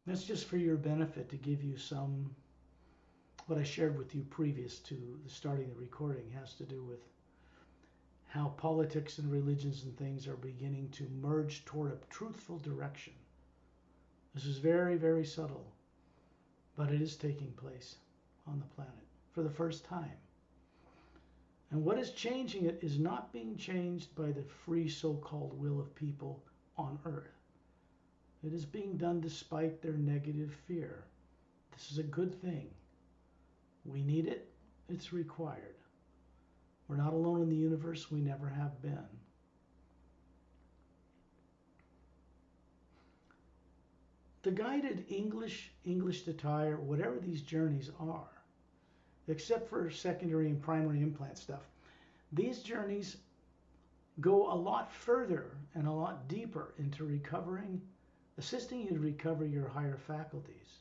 That's just for your benefit to give you some, what I shared with you previous to starting the recording has to do with how politics and religions and things are beginning to merge toward a truthful direction. This is very, very subtle, but it is taking place on the planet for the first time. And what is changing it is not being changed by the free so-called will of people on earth. It is being done despite their negative fear. This is a good thing. We need it. It's required. We're not alone in the universe. We never have been. The guided English to Thai, or whatever these journeys are, except for secondary and primary implant stuff, these journeys go a lot further and a lot deeper into recovering, assisting you to recover your higher faculties.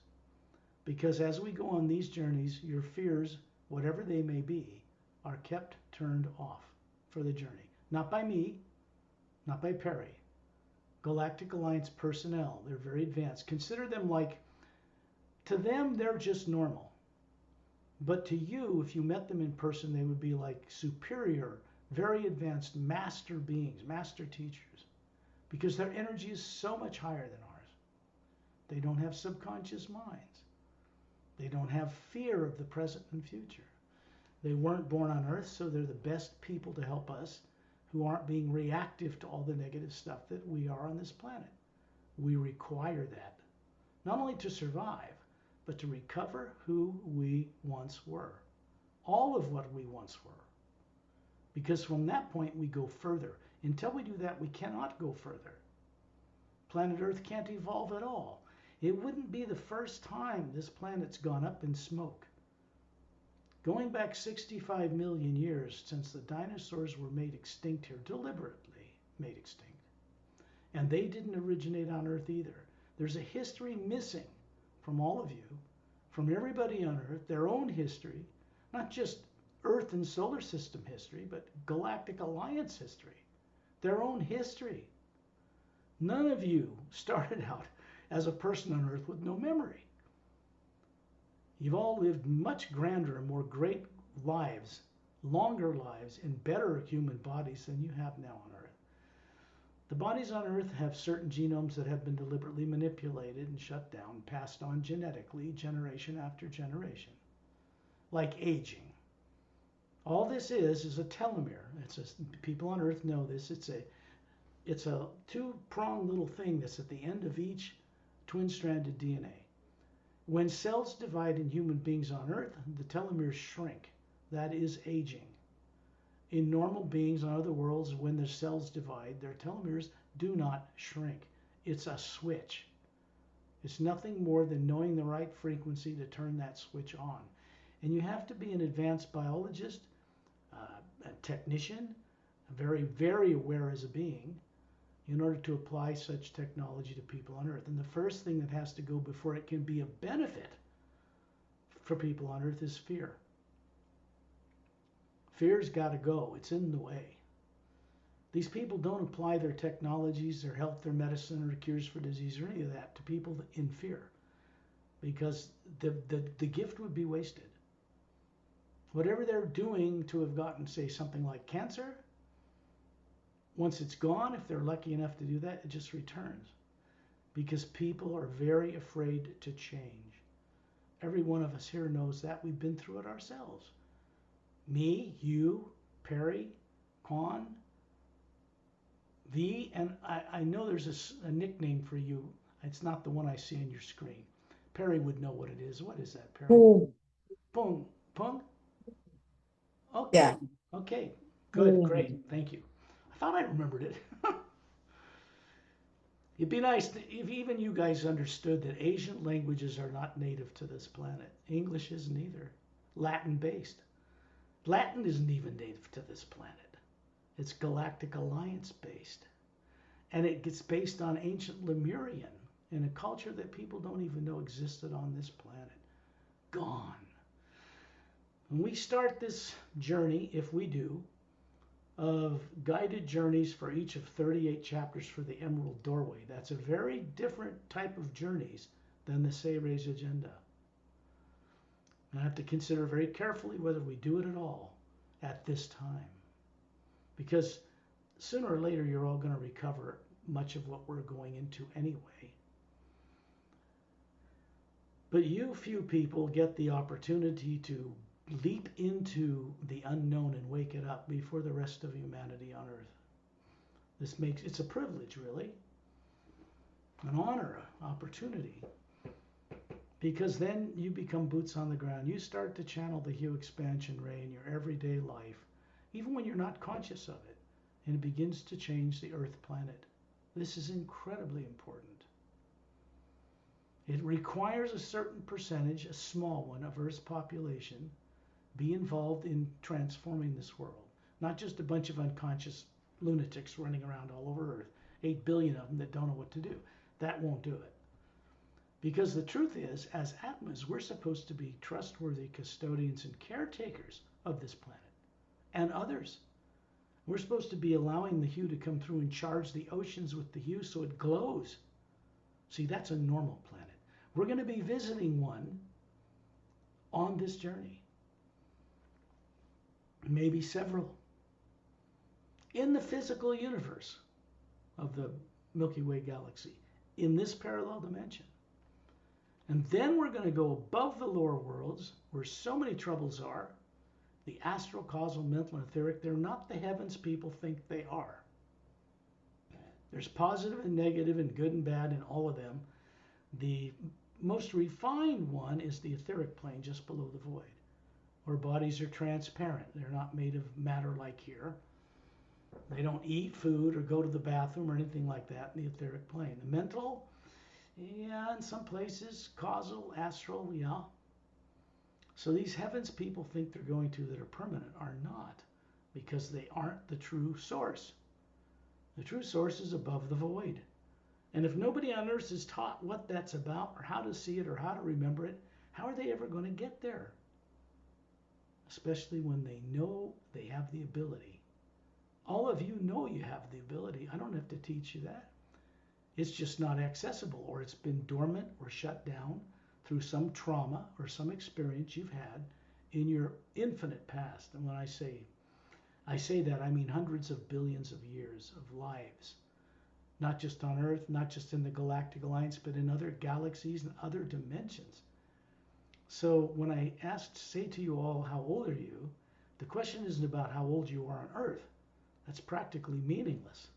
Because as we go on these journeys, your fears, whatever they may be, are kept turned off for the journey. Not by me, not by Pari. Galactic Alliance personnel, they're very advanced. Consider them like, to them, they're just normal. But to you, if you met them in person, they would be like superior, very advanced master beings, master teachers, because their energy is so much higher than ours. They don't have subconscious minds. They don't have fear of the present and future. They weren't born on Earth, so they're the best people to help us who aren't being reactive to all the negative stuff that we are on this planet. We require that, not only to survive, but to recover who we once were. All of what we once were. Because from that point, we go further. Until we do that, we cannot go further. Planet Earth can't evolve at all. It wouldn't be the first time this planet's gone up in smoke. Going back 65 million years since the dinosaurs were made extinct here, deliberately made extinct. And they didn't originate on Earth either. There's a history missing from all of you, from everybody on Earth, their own history, not just Earth and solar system history, but Galactic Alliance history, their own history. None of you started out as a person on Earth with no memory. You've all lived much grander and more great lives, longer lives, in better human bodies than you have now on Earth. The bodies on Earth have certain genomes that have been deliberately manipulated and shut down, passed on genetically, generation after generation, like aging. All this is a telomere. People on Earth know this. It's a two-pronged little thing that's at the end of each twin-stranded DNA. When cells divide in human beings on Earth, the telomeres shrink. That is aging. In normal beings on other worlds, when their cells divide, their telomeres do not shrink. It's a switch. It's nothing more than knowing the right frequency to turn that switch on. And you have to be an advanced biologist, a technician, very, very aware as a being, in order to apply such technology to people on Earth. And the first thing that has to go before it can be a benefit for people on Earth is fear. Fear's got to go. It's in the way. These people don't apply their technologies, their health, their medicine, or cures for disease, or any of that to people in fear, because the gift would be wasted. Whatever they're doing to have gotten, say, something like cancer, once it's gone, if they're lucky enough to do that, it just returns. Because people are very afraid to change. Every one of us here knows that. We've been through it ourselves. Me, you, Pari, Quan, V, and I know there's a nickname for you. It's not the one I see on your screen. Pari would know what it is. What is that, Pari? Boom. Pung. Pung? Okay. Yeah. Okay. Good. Boom. Great. Thank you. I thought I remembered it. It'd be nice if even you guys understood that Asian languages are not native to this planet. English isn't either. Latin based. Latin isn't even native to this planet. It's Galactic Alliance based. And it gets based on ancient Lemurian in a culture that people don't even know existed on this planet. Gone. When we start this journey, if we do, of guided journeys for each of 38 chapters for the Emerald Doorway, that's a very different type of journeys than the Seres agenda. And I have to consider very carefully whether we do it at all at this time. Because sooner or later, you're all going to recover much of what we're going into anyway. But you few people get the opportunity to leap into the unknown and wake it up before the rest of humanity on earth. It's a privilege, really, an honor, an opportunity, because then you become boots on the ground. You start to channel the hue expansion ray in your everyday life, even when you're not conscious of it, and it begins to change the earth planet. This is incredibly important. It requires a certain percentage, a small one, of Earth's population be involved in transforming this world. Not just a bunch of unconscious lunatics running around all over Earth, 8 billion of them that don't know what to do. That won't do it. Because the truth is, as Atmas, we're supposed to be trustworthy custodians and caretakers of this planet and others. We're supposed to be allowing the hue to come through and charge the oceans with the hue so it glows. See, that's a normal planet. We're going to be visiting one on this journey. Maybe several. In the physical universe of the Milky Way galaxy, in this parallel dimension. And then we're going to go above the lower worlds where so many troubles are. The astral, causal, mental, and etheric, they're not the heavens people think they are. There's positive and negative and good and bad in all of them. The most refined one is the etheric plane just below the void, where bodies are transparent. They're not made of matter like here. They don't eat food or go to the bathroom or anything like that in the etheric plane. The mental, yeah, in some places, causal, astral, yeah. So these heavens people think they're going to that are permanent are not, because they aren't the true source. The true source is above the void. And if nobody on earth is taught what that's about or how to see it or how to remember it, how are they ever going to get there? Especially when they know they have the ability. All of you know you have the ability. I don't have to teach you that. It's just not accessible, or it's been dormant or shut down through some trauma or some experience you've had in your infinite past. And when I say that, I mean hundreds of billions of years of lives. Not just on Earth, not just in the Galactic Alliance, but in other galaxies and other dimensions. So when I say to you all, how old are you? The question isn't about how old you are on Earth. That's practically meaningless.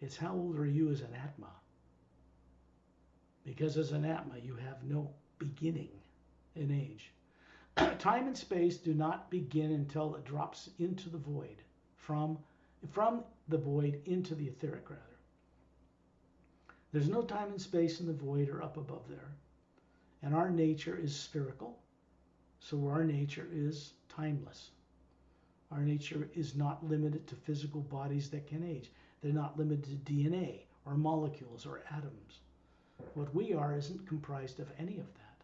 It's how old are you as an Atma? Because as an Atma, you have no beginning in age. Time and space do not begin until it drops into the void, from the void into the etheric, rather. There's no time and space in the void or up above there. And our nature is spherical, so our nature is timeless. Our nature is not limited to physical bodies that can age. They're not limited to DNA or molecules or atoms. What we are isn't comprised of any of that.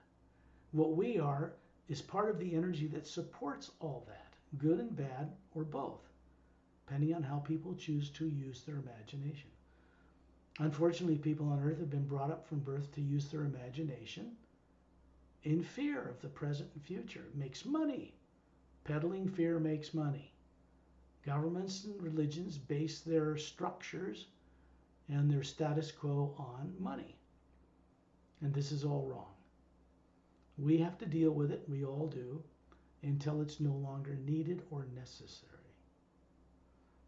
What we are is part of the energy that supports all that, good and bad, or both, depending on how people choose to use their imagination. Unfortunately, people on Earth have been brought up from birth to use their imagination in fear of the present and future. It makes money. Peddling fear makes money. Governments and religions base their structures and their status quo on money. And this is all wrong. We have to deal with it, we all do, until it's no longer needed or necessary.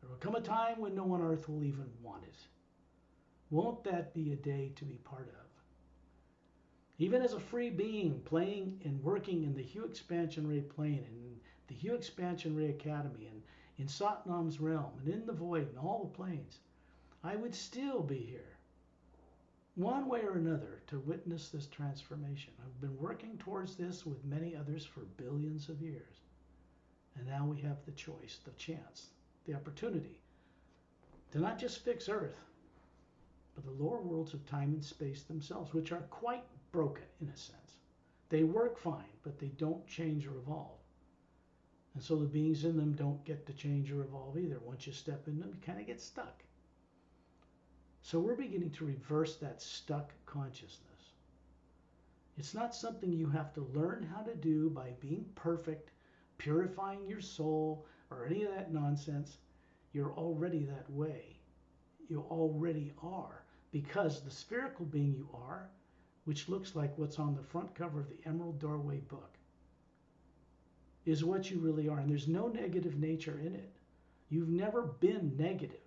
There will come a time when no one on earth will even want it. Won't that be a day to be part of? Even as a free being playing and working in the Hue Expansion Ray plane and the Hue Expansion Ray Academy and in Satnam's realm and in the void and all the planes, I would still be here, one way or another, to witness this transformation. I've been working towards this with many others for billions of years. And now we have the choice, the chance, the opportunity to not just fix Earth, but the lower worlds of time and space themselves, which are quite broken in a sense. They work fine, but they don't change or evolve. And so the beings in them don't get to change or evolve either. Once you step in them, you kind of get stuck. So we're beginning to reverse that stuck consciousness. It's not something you have to learn how to do by being perfect, purifying your soul, or any of that nonsense. You're already that way. You already are, because the spherical being you are, which looks like what's on the front cover of the Emerald Doorway book, is what you really are. And there's no negative nature in it. You've never been negative.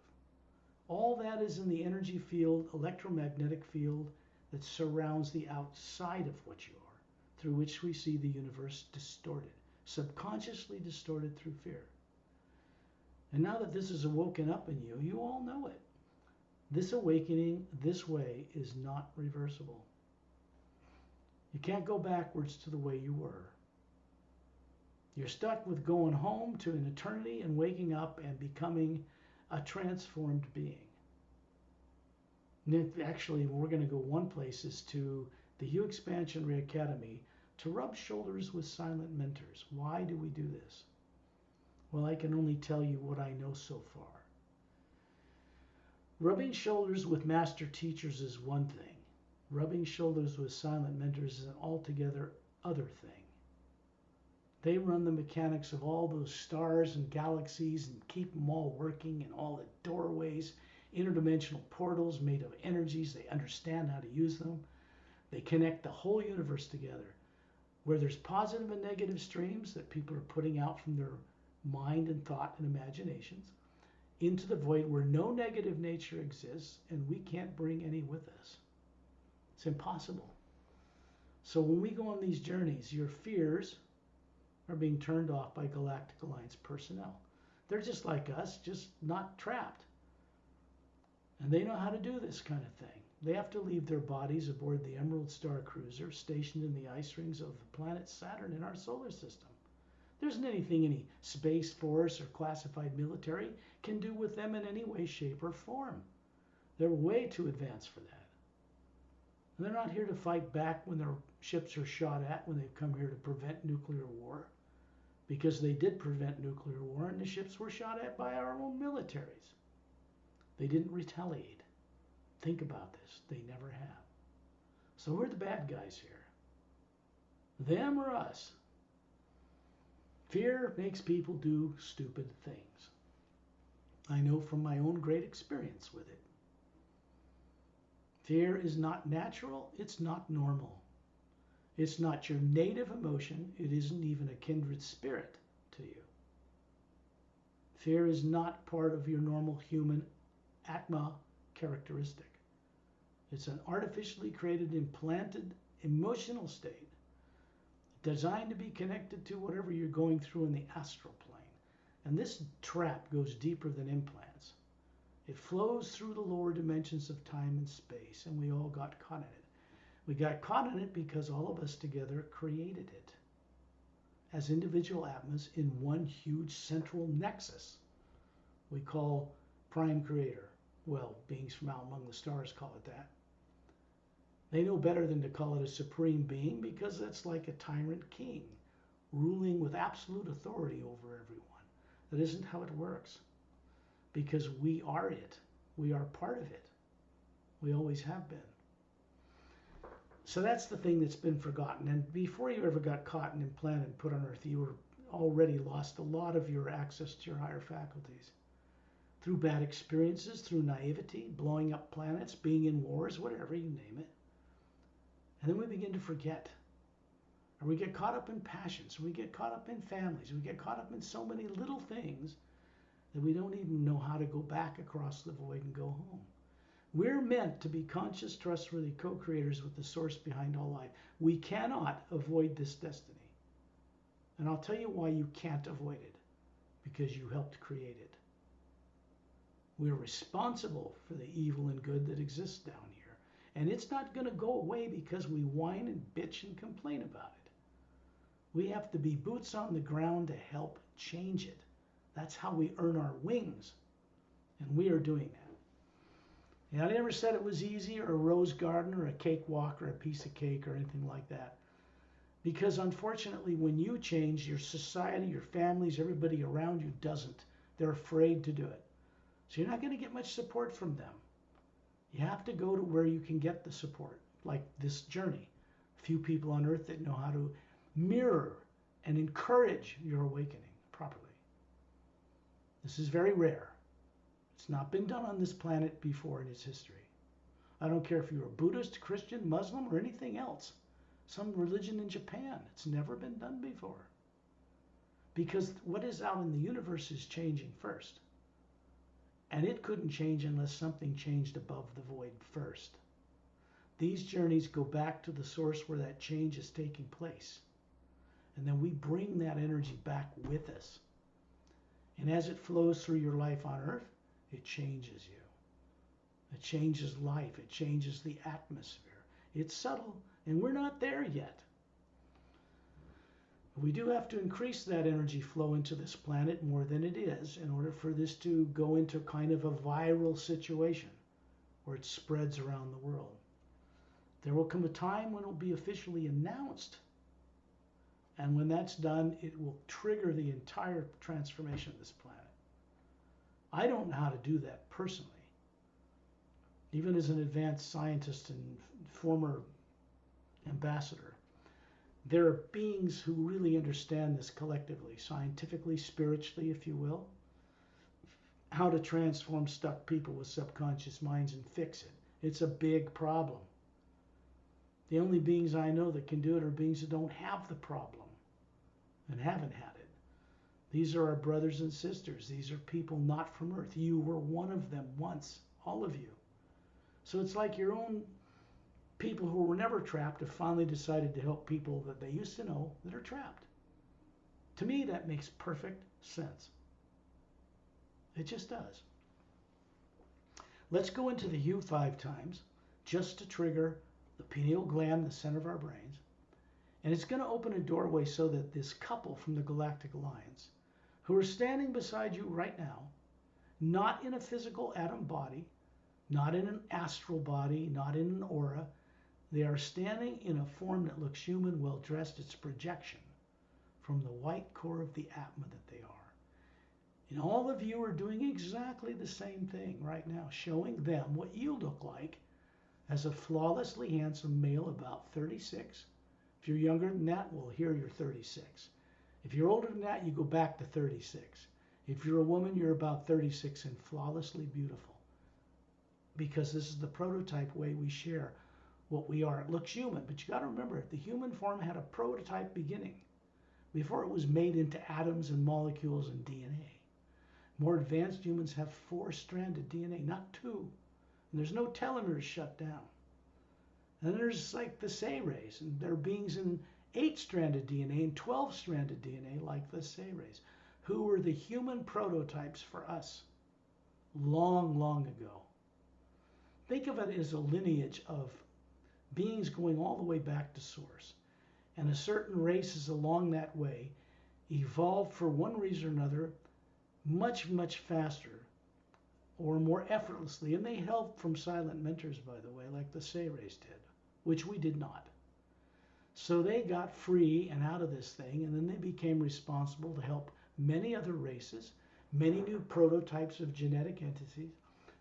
All that is in the energy field, electromagnetic field that surrounds the outside of what you are, through which we see the universe distorted, subconsciously distorted through fear. And now that this is awoken up in you, you all know it. This awakening this way is not reversible. You can't go backwards to the way you were. You're stuck with going home to an eternity and waking up and becoming a transformed being. And actually, we're going to go one place is to the Hue Expansion Ray Academy to rub shoulders with silent mentors. Why do we do this? Well, I can only tell you what I know so far. Rubbing shoulders with master teachers is one thing. Rubbing shoulders with silent mentors is an altogether other thing. They run the mechanics of all those stars and galaxies and keep them all working, and all the doorways, interdimensional portals made of energies. They understand how to use them. They connect the whole universe together. Where there's positive and negative streams that people are putting out from their mind and thought and imaginations into the void where no negative nature exists, and we can't bring any with us. It's impossible. So when we go on these journeys, your fears are being turned off by Galactic Alliance personnel. They're just like us, just not trapped. And they know how to do this kind of thing. They have to leave their bodies aboard the Emerald Star Cruiser stationed in the ice rings of the planet Saturn in our solar system. There isn't anything any Space Force or classified military can do with them in any way, shape, or form. They're way too advanced for that. And they're not here to fight back when their ships are shot at, when they've come here to prevent nuclear war. Because they did prevent nuclear war, and the ships were shot at by our own militaries. They didn't retaliate. Think about this. They never have. So who are the bad guys here? Them or us? Fear makes people do stupid things. I know from my own great experience with it. Fear is not natural. It's not normal. It's not your native emotion. It isn't even a kindred spirit to you. Fear is not part of your normal human Atma characteristic. It's an artificially created, implanted emotional state designed to be connected to whatever you're going through in the astral plane. And this trap goes deeper than implants. It flows through the lower dimensions of time and space, and we all got caught in it. We got caught in it because all of us together created it as individual Atmas in one huge central nexus we call Prime Creator. Well, beings from out among the stars call it that. They know better than to call it a supreme being, because that's like a tyrant king ruling with absolute authority over everyone. That isn't how it works, because we are it. We are part of it. We always have been. So that's the thing that's been forgotten. And before you ever got caught and implanted and put on Earth, you were already lost a lot of your access to your higher faculties. Through bad experiences, through naivety, blowing up planets, being in wars, whatever, you name it. And then we begin to forget. Or we get caught up in passions. We get caught up in families. We get caught up in so many little things that we don't even know how to go back across the void and go home. We're meant to be conscious, trustworthy co-creators with the source behind all life. We cannot avoid this destiny. And I'll tell you why you can't avoid it. Because you helped create it. We're responsible for the evil and good that exists down here. And it's not going to go away because we whine and bitch and complain about it. We have to be boots on the ground to help change it. That's how we earn our wings. And we are doing that. And I never said it was easy, or a rose garden, or a cakewalk, or a piece of cake, or anything like that. Because unfortunately, when you change, your society, your families, everybody around you doesn't. They're afraid to do it. So you're not going to get much support from them. You have to go to where you can get the support, like this journey. few people on earth that know how to mirror and encourage your awakening properly. This is very rare. It's not been done on this planet before in its history. I don't care if you're a Buddhist, Christian, Muslim, or anything else. Some religion in Japan. It's never been done before. Because what is out in the universe is changing first. And it couldn't change unless something changed above the void first. These journeys go back to the source where that change is taking place. And then we bring that energy back with us. And as it flows through your life on earth, it changes you. It changes life. It changes the atmosphere. It's subtle, and we're not there yet. We do have to increase that energy flow into this planet more than it is in order for this to go into kind of a viral situation where it spreads around the world. There will come a time when it will be officially announced. And when that's done, it will trigger the entire transformation of this planet. I don't know how to do that personally. Even as an advanced scientist and former ambassador, there are beings who really understand this collectively, scientifically, spiritually, if you will, how to transform stuck people with subconscious minds and fix it. It's a big problem. The only beings I know that can do it are beings that don't have the problem and haven't had it. These are our brothers and sisters. These are people not from Earth. You were one of them once, all of you. So it's like your own people who were never trapped have finally decided to help people that they used to know that are trapped. To me, that makes perfect sense. It just does. Let's go into the hue 5 times just to trigger the pineal gland, the center of our brains. And it's going to open a doorway so that this couple from the Galactic Alliance, who are standing beside you right now, not in a physical atom body, not in an astral body, not in an aura, they are standing in a form that looks human, well-dressed. It's projection from the white core of the Atma that they are. And all of you are doing exactly the same thing right now, showing them what you look like as a flawlessly handsome male about 36. If you're younger than that, well, here you're 36. If you're older than that, you go back to 36. If you're a woman, you're about 36 and flawlessly beautiful. Because this is the prototype way we share what we are. It looks human, but you got to remember, the human form had a prototype beginning before it was made into atoms and molecules and DNA. More advanced humans have 4-stranded DNA, not 2. And there's no telomeres shut down. And there's like the Say-Rays, and there are beings in 8-stranded DNA and 12-stranded DNA like the Say-Rays, who were the human prototypes for us long, long ago. Think of it as a lineage of beings going all the way back to source. And a certain races along that way evolved for one reason or another much, much faster or more effortlessly. And they helped from silent mentors, by the way, like the Say-Rays did, which we did not. So they got free and out of this thing, and then they became responsible to help many other races, many new prototypes of genetic entities,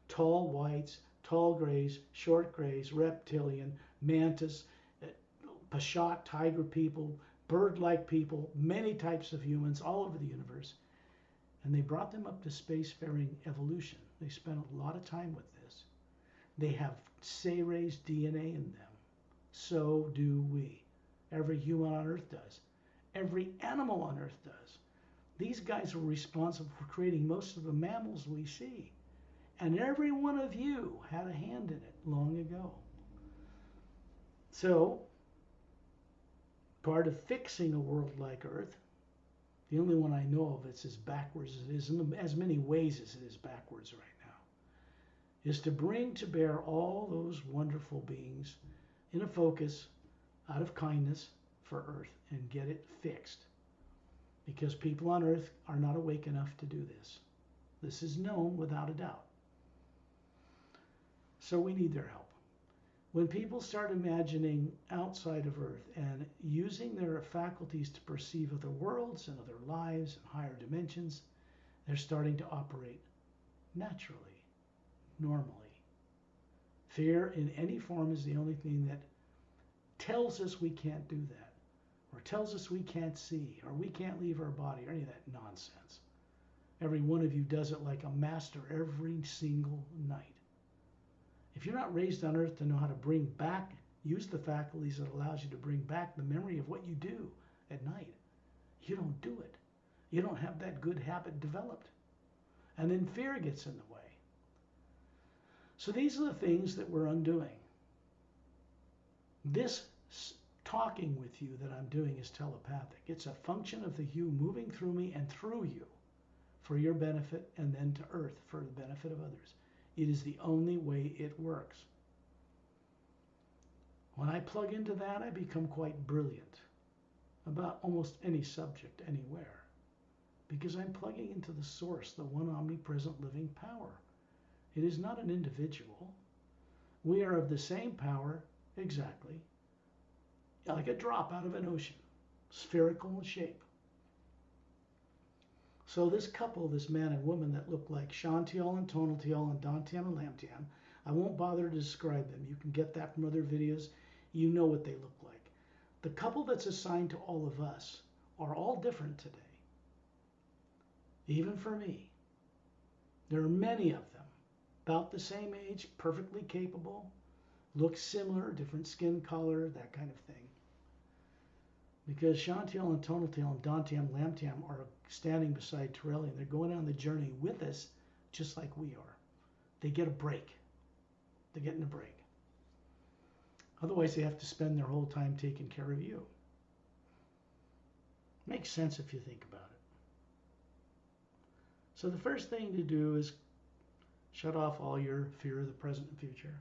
tall whites, tall grays, short grays, reptilian, mantis, Pashat, tiger people, bird-like people, many types of humans all over the universe. And they brought them up to spacefaring evolution. They spent a lot of time with this. They have Say-Rays DNA in them. So do we. Every human on Earth does. Every animal on Earth does. These guys were responsible for creating most of the mammals we see. And every one of you had a hand in it long ago. So, part of fixing a world like Earth, the only one I know of it's as backwards as it is, in as many ways as it is backwards right now, is to bring to bear all those wonderful beings in a focus out of kindness for Earth and get it fixed. Because people on Earth are not awake enough to do this. This is known without a doubt. So we need their help. When people start imagining outside of Earth and using their faculties to perceive other worlds and other lives and higher dimensions, they're starting to operate naturally, normally. Fear in any form is the only thing that tells us we can't do that, or tells us we can't see, or we can't leave our body, or any of that nonsense. Every one of you does it like a master every single night. If you're not raised on earth to know how to bring back, use the faculties that allows you to bring back the memory of what you do at night, you don't do it. You don't have that good habit developed. And then fear gets in the way. So these are the things that we're undoing. This talking with you that I'm doing is telepathic. It's a function of the you moving through me and through you for your benefit, and then to earth for the benefit of others. It is the only way it works. When I plug into that, I become quite brilliant about almost any subject anywhere, because I'm plugging into the source, the one omnipresent living power. It is not an individual. We are of the same power exactly, like a drop out of an ocean, spherical in shape. So this couple, this man and woman that look like Shantiel and Tonatiel and Dantian and Lamtian, I won't bother to describe them. You can get that from other videos. You know what they look like. The couple that's assigned to all of us are all different today. Even for me. There are many of them, about the same age, perfectly capable, look similar, different skin color, that kind of thing. Because Shantiel and Tonatiel and Dantian and Lamtiam are standing beside Torelli, and they're going on the journey with us just like we are. They get a break. They're getting a break. Otherwise, they have to spend their whole time taking care of you. Makes sense if you think about it. So the first thing to do is shut off all your fear of the present and future.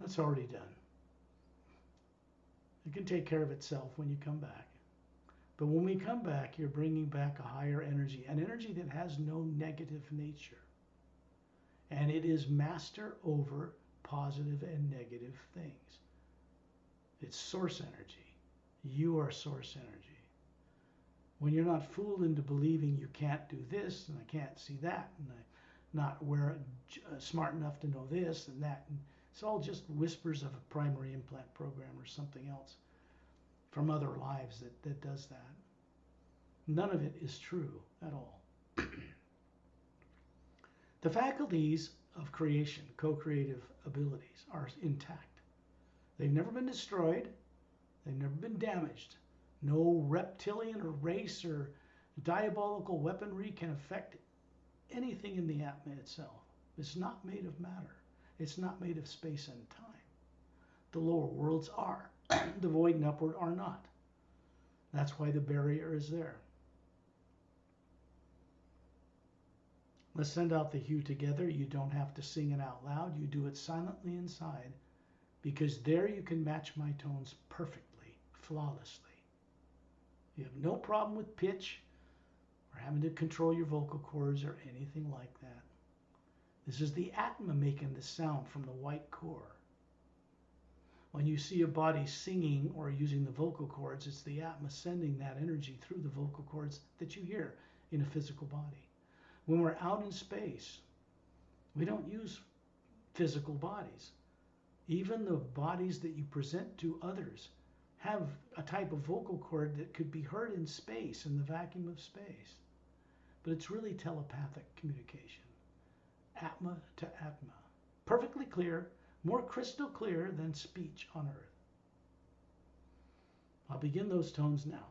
That's already done. It can take care of itself when you come back. But when we come back, you're bringing back a higher energy, an energy that has no negative nature. And it is master over positive and negative things. It's source energy. You are source energy. When you're not fooled into believing you can't do this, and I can't see that, and I'm not smart enough to know this and that, and it's all just whispers of a primary implant program or something else from other lives that does that. None of it is true at all. The faculties of creation, co-creative abilities, are intact. They've never been destroyed. They've never been damaged. No reptilian or race or diabolical weaponry can affect anything in the Atma itself. It's not made of matter. It's not made of space and time. The lower worlds are. The void and upward are not. That's why the barrier is there. Let's send out the hue together. You don't have to sing it out loud. You do it silently inside, because there you can match my tones perfectly, flawlessly. You have no problem with pitch or having to control your vocal cords or anything like that. This is the Atma making the sound from the white core. When you see a body singing or using the vocal cords, it's the Atma sending that energy through the vocal cords that you hear in a physical body. When we're out in space, we don't use physical bodies. Even the bodies that you present to others have a type of vocal cord that could be heard in space, in the vacuum of space. But it's really telepathic communication. Atma to Atma. Perfectly clear, more crystal clear than speech on earth. I'll begin those tones now.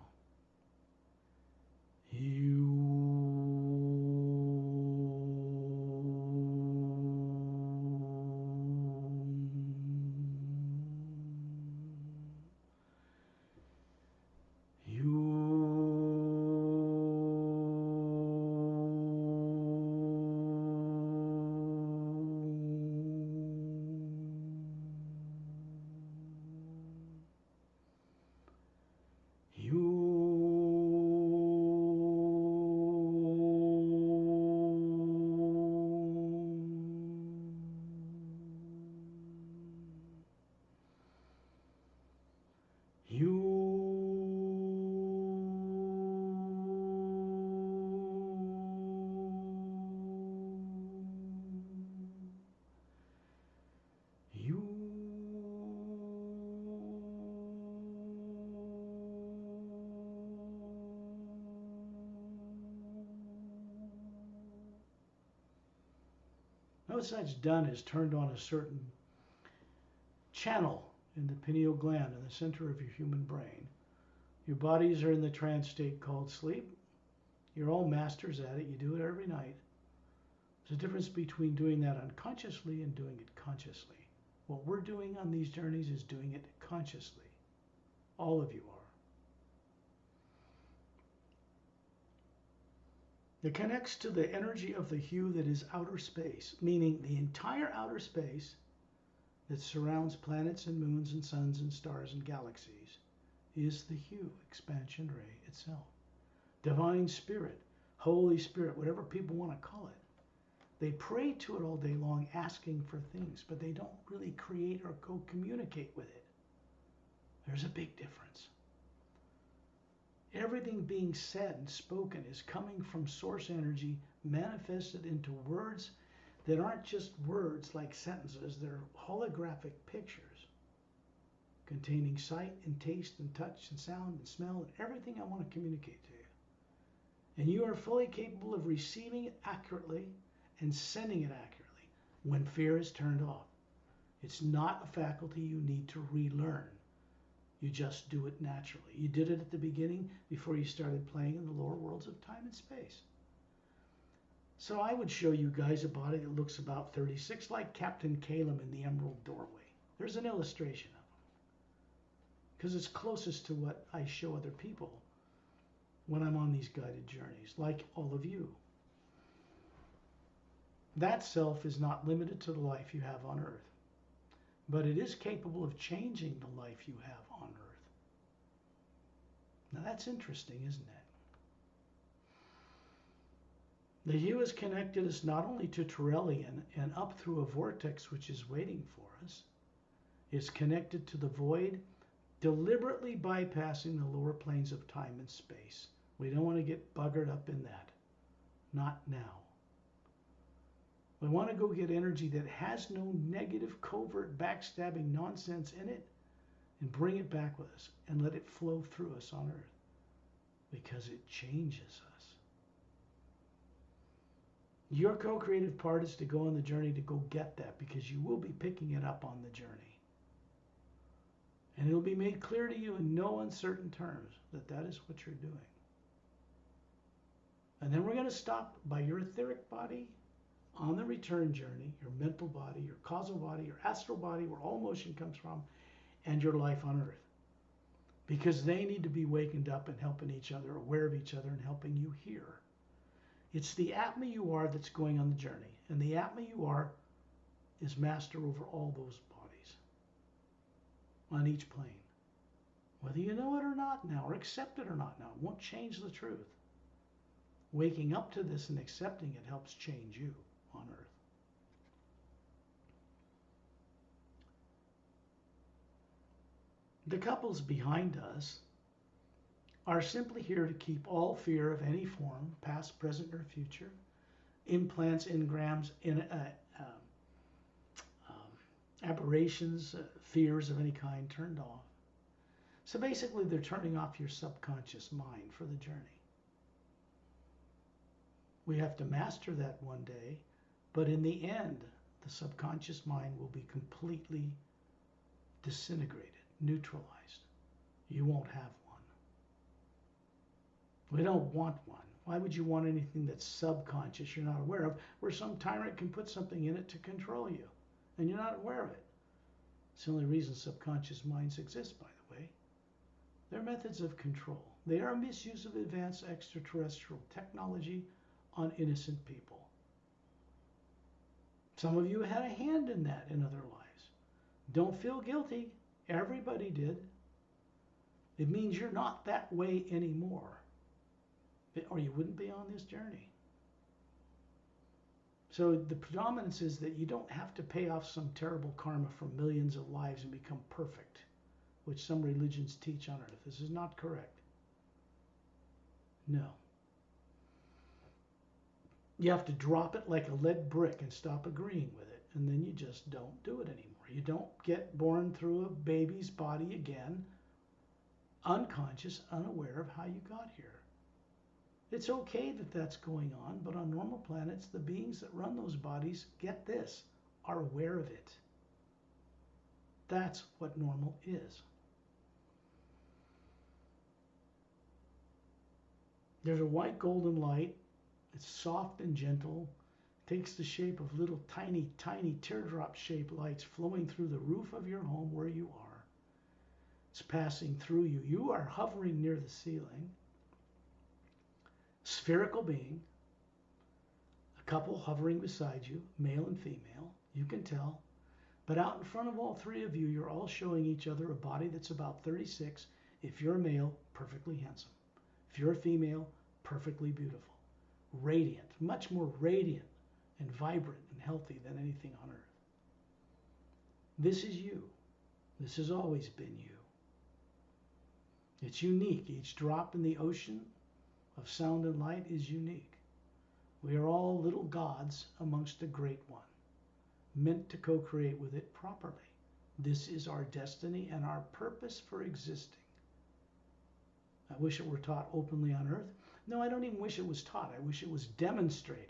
once that's done is turned on a certain channel in the pineal gland in the center of your human brain. Your bodies are in the trance state called sleep. You're all masters at it. You do it every night. There's a difference between doing that unconsciously and doing it consciously. What we're doing on these journeys is doing it consciously. All of you are. It connects to the energy of the hue that is outer space, meaning the entire outer space that surrounds planets and moons and suns and stars and galaxies is the hue, expansion ray itself. Divine Spirit, Holy Spirit, whatever people want to call it. They pray to it all day long asking for things, but they don't really create or co-communicate with it. There's a big difference. Everything being said and spoken is coming from source energy manifested into words that aren't just words like sentences, they're holographic pictures containing sight and taste and touch and sound and smell and everything I want to communicate to you. And you are fully capable of receiving it accurately and sending it accurately when fear is turned off. It's not a faculty you need to relearn. You just do it naturally. You did it at the beginning before you started playing in the lower worlds of time and space. So I would show you guys a body that looks about 36, like Captain Calum in the Emerald Doorway. There's an illustration of him because it's closest to what I show other people when I'm on these guided journeys, like all of you. That self is not limited to the life you have on Earth, but it is capable of changing the life you have on Earth. Now that's interesting, isn't it? The hue has connected us not only to Turelian and up through a vortex which is waiting for us, it's connected to the void, deliberately bypassing the lower planes of time and space. We don't want to get buggered up in that. Not now. We want to go get energy that has no negative, covert, backstabbing nonsense in it and bring it back with us and let it flow through us on Earth because it changes us. Your co-creative part is to go on the journey to go get that because you will be picking it up on the journey. And it'll be made clear to you in no uncertain terms that that is what you're doing. And then we're going to stop by your etheric body on the return journey, your mental body, your causal body, your astral body, where all motion comes from, and your life on Earth. Because they need to be wakened up and helping each other, aware of each other, and helping you hear. It's the Atma you are that's going on the journey. And the Atma you are is master over all those bodies on each plane. Whether you know it or not now, or accept it or not now, it won't change the truth. Waking up to this and accepting it helps change you on Earth. The couples behind us are simply here to keep all fear of any form, past, present, or future, implants, engrams, aberrations, fears of any kind turned off. So basically, they're turning off your subconscious mind for the journey. We have to master that one day, but in the end, the subconscious mind will be completely disintegrated, neutralized. You won't have one. We don't want one. Why would you want anything that's subconscious you're not aware of, where some tyrant can put something in it to control you, and you're not aware of it? It's the only reason subconscious minds exist, by the way. They're methods of control. They are a misuse of advanced extraterrestrial technology on innocent people. Some of you had a hand in that in other lives. Don't feel guilty. Everybody did. It means you're not that way anymore, or you wouldn't be on this journey. So the predominance is that you don't have to pay off some terrible karma from millions of lives and become perfect, which some religions teach on earth. This is not correct. No. You have to drop it like a lead brick and stop agreeing with it, and then you just don't do it anymore. You don't get born through a baby's body again, unconscious, unaware of how you got here. It's okay that that's going on, but on normal planets, the beings that run those bodies, get this, are aware of it. That's what normal is. There's a white golden light. It's soft and gentle. Takes the shape of little tiny, tiny teardrop-shaped lights flowing through the roof of your home where you are. It's passing through you. You are hovering near the ceiling. Spherical being. A couple hovering beside you, male and female. You can tell. But out in front of all three of you, you're all showing each other a body that's about 36. If you're a male, perfectly handsome. If you're a female, perfectly beautiful. Radiant, much more radiant and vibrant and healthy than anything on earth. This is you. This has always been you. It's unique. Each drop in the ocean of sound and light is unique. We are all little gods amongst a great one, meant to co-create with it properly. This is our destiny and our purpose for existing. I wish it were taught openly on earth. No, I don't even wish it was taught. I wish it was demonstrated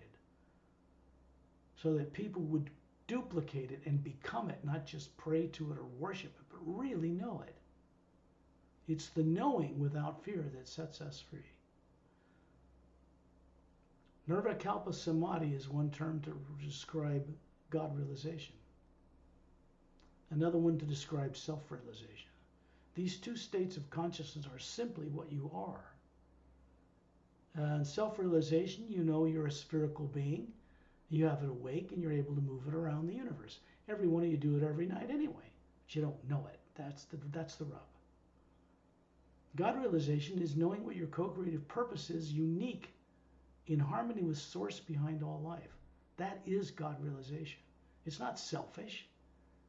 so that people would duplicate it and become it, not just pray to it or worship it, but really know it. It's the knowing without fear that sets us free. Nirvikalpa Samadhi is one term to describe God realization. Another one to describe self-realization. These two states of consciousness are simply what you are. And self-realization, you know you're a spherical being. You have it awake and you're able to move it around the universe. Every one of you do it every night anyway, but you don't know it. That's the rub. God realization is knowing what your co-creative purpose is, unique, in harmony with source behind all life. That is God realization. It's not selfish.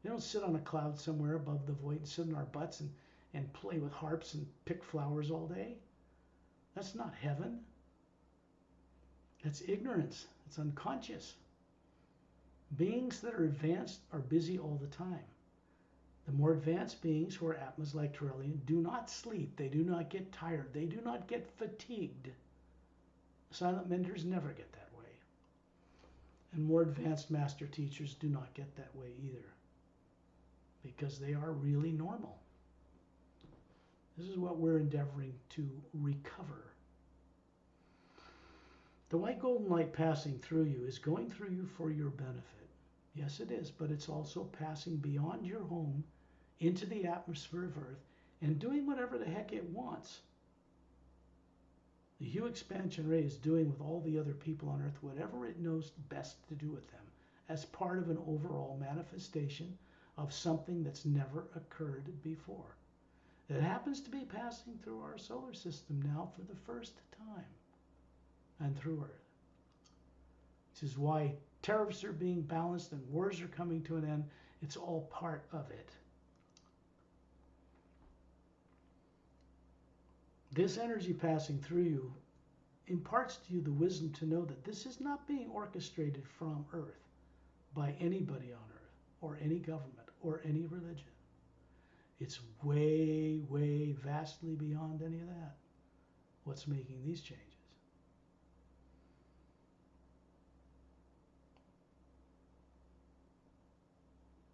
We don't sit on a cloud somewhere above the void and sit in our butts and play with harps and pick flowers all day. That's not heaven. That's ignorance. It's unconscious. Beings that are advanced are busy all the time. The more advanced beings who are Atmas like Turelian do not sleep. They do not get tired. They do not get fatigued. Silent mentors never get that way. And more advanced master teachers do not get that way either, because they are really normal. This is what we're endeavoring to recover. The white golden light passing through you is going through you for your benefit. Yes, it is, but it's also passing beyond your home into the atmosphere of Earth and doing whatever the heck it wants. The Hue expansion ray is doing with all the other people on Earth whatever it knows best to do with them as part of an overall manifestation of something that's never occurred before. It happens to be passing through our solar system now for the first time, and through Earth. This is why tariffs are being balanced and wars are coming to an end. It's all part of it. This energy passing through you imparts to you the wisdom to know that this is not being orchestrated from Earth by anybody on Earth or any government or any religion. It's way, way vastly beyond any of that. What's making these changes?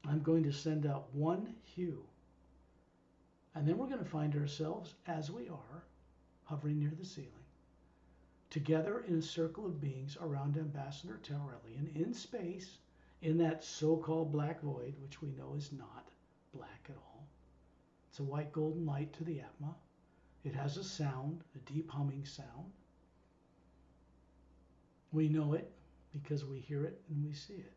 I'm going to send out one hue. And then we're going to find ourselves, as we are, hovering near the ceiling, together in a circle of beings around Ambassador Taurelian in space, in that so-called black void, which we know is not black at all. It's a white golden light to the Atma. It has a sound, a deep humming sound. We know it because we hear it and we see it.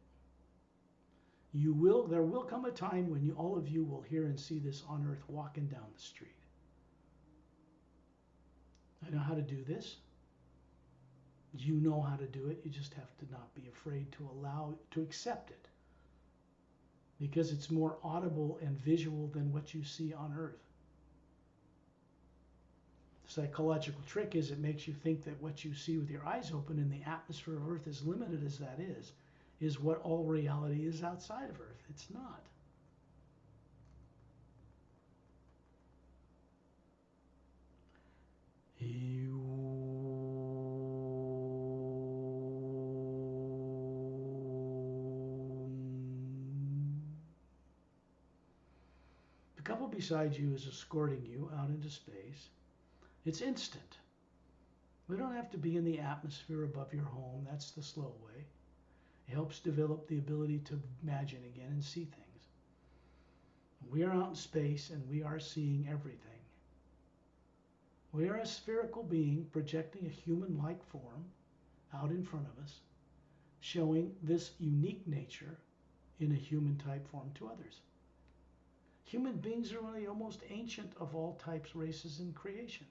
There will come a time when all of you will hear and see this on Earth walking down the street. I know how to do this. You know how to do it. You just have to not be afraid to accept it, because it's more audible and visual than what you see on Earth. The psychological trick is it makes you think that what you see with your eyes open in the atmosphere of Earth, as limited as that is what all reality is outside of Earth. It's not. You couple beside you is escorting you out into space. It's instant. We don't have to be in the atmosphere above your home. That's the slow way. It helps develop the ability to imagine again and see things. We are out in space and we are seeing everything. We are a spherical being projecting a human-like form out in front of us, showing this unique nature in a human-type form to others. Human beings are one of the most ancient of all types, races, in creation.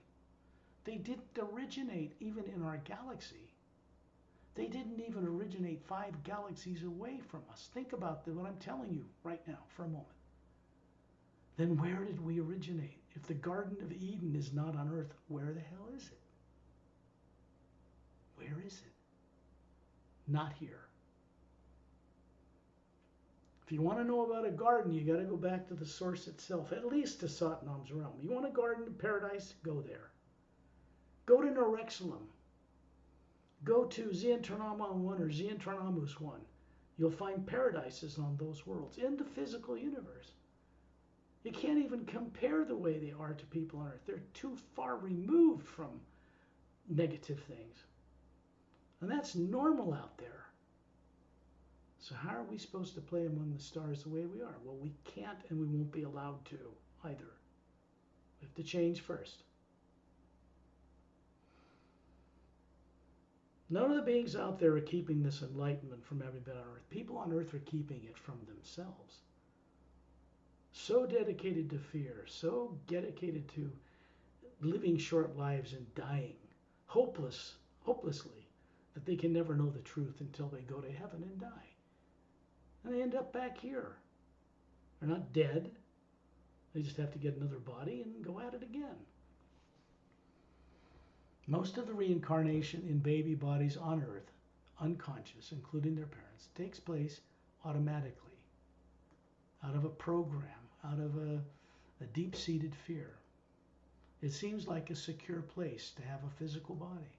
They didn't originate even in our galaxy. They didn't even originate 5 galaxies away from us. Think about what I'm telling you right now for a moment. Then where did we originate? If the Garden of Eden is not on Earth, where the hell is it? Where is it? Not here. If you want to know about a garden, you got to go back to the source itself, at least to Satnam's realm. You want a garden in paradise? Go there. Go to Nerexalum. Go to Ziantarnamun 1 or Ziantarnamus 1. You'll find paradises on those worlds in the physical universe. You can't even compare the way they are to people on Earth. They're too far removed from negative things. And that's normal out there. So how are we supposed to play among the stars the way we are? Well, we can't and we won't be allowed to either. We have to change first. None of the beings out there are keeping this enlightenment from having been on Earth. People on Earth are keeping it from themselves. So dedicated to fear, so dedicated to living short lives and dying hopelessly, that they can never know the truth until they go to heaven and die. And they end up back here. They're not dead. They just have to get another body and go at it again. Most of the reincarnation in baby bodies on Earth, unconscious, including their parents, takes place automatically, out of a program, out of a deep-seated fear. It seems like a secure place to have a physical body.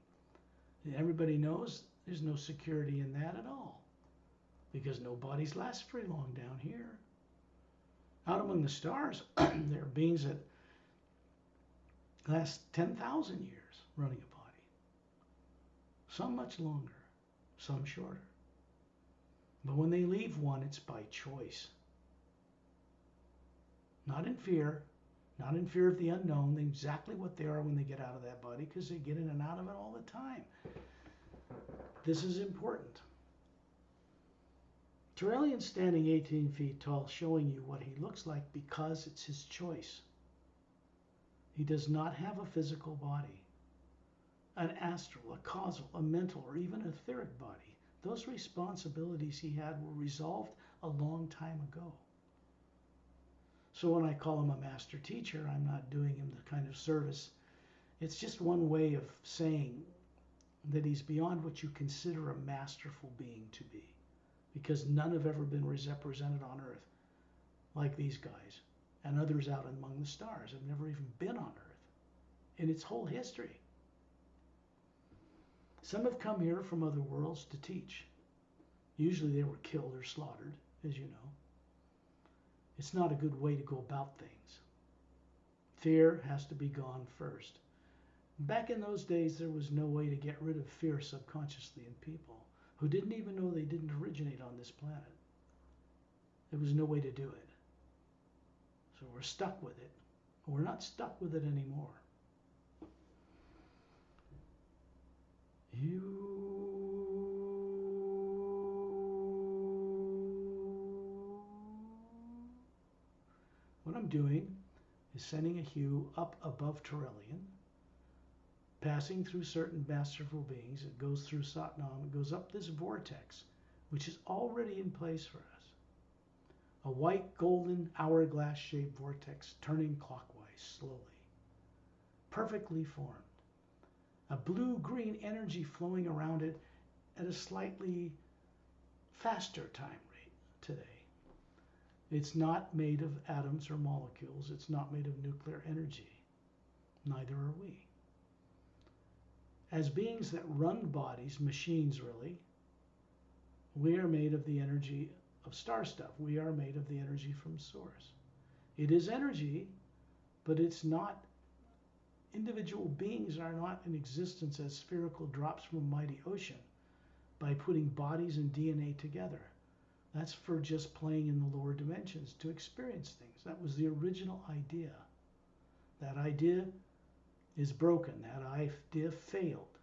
And everybody knows there's no security in that at all, because no bodies last very long down here. Out among the stars, there are beings that last 10,000 years running a body. Some much longer, some shorter. But when they leave one, it's by choice. Not in fear of the unknown, exactly what they are when they get out of that body, because they get in and out of it all the time. This is important. Turelian's standing 18 feet tall, showing you what he looks like because it's his choice. He does not have a physical body, an astral, a causal, a mental, or even an etheric body. Those responsibilities he had were resolved a long time ago. So when I call him a master teacher, I'm not doing him the kind of service. It's just one way of saying that he's beyond what you consider a masterful being to be, because none have ever been represented on Earth like these guys, and others out among the stars have never even been on Earth in its whole history. Some have come here from other worlds to teach. Usually they were killed or slaughtered, as you know. It's not a good way to go about things. Fear has to be gone first. Back in those days, there was no way to get rid of fear subconsciously in people who didn't even know they didn't originate on this planet. There was no way to do it. So we're stuck with it. We're not stuck with it anymore. What I'm doing is sending a hue up above Turelian, passing through certain masterful beings. It goes through Satnam. It goes up this vortex, which is already in place for us. A white, golden, hourglass-shaped vortex turning clockwise slowly, perfectly formed. A blue-green energy flowing around it at a slightly faster time rate today. It's not made of atoms or molecules. It's not made of nuclear energy. Neither are we. As beings that run bodies, machines really, we are made of the energy of star stuff. We are made of the energy from source. It is energy, but it's not, individual beings are not in existence as spherical drops from a mighty ocean by putting bodies and DNA together. That's for just playing in the lower dimensions to experience things. That was the original idea. That idea is broken. That idea failed.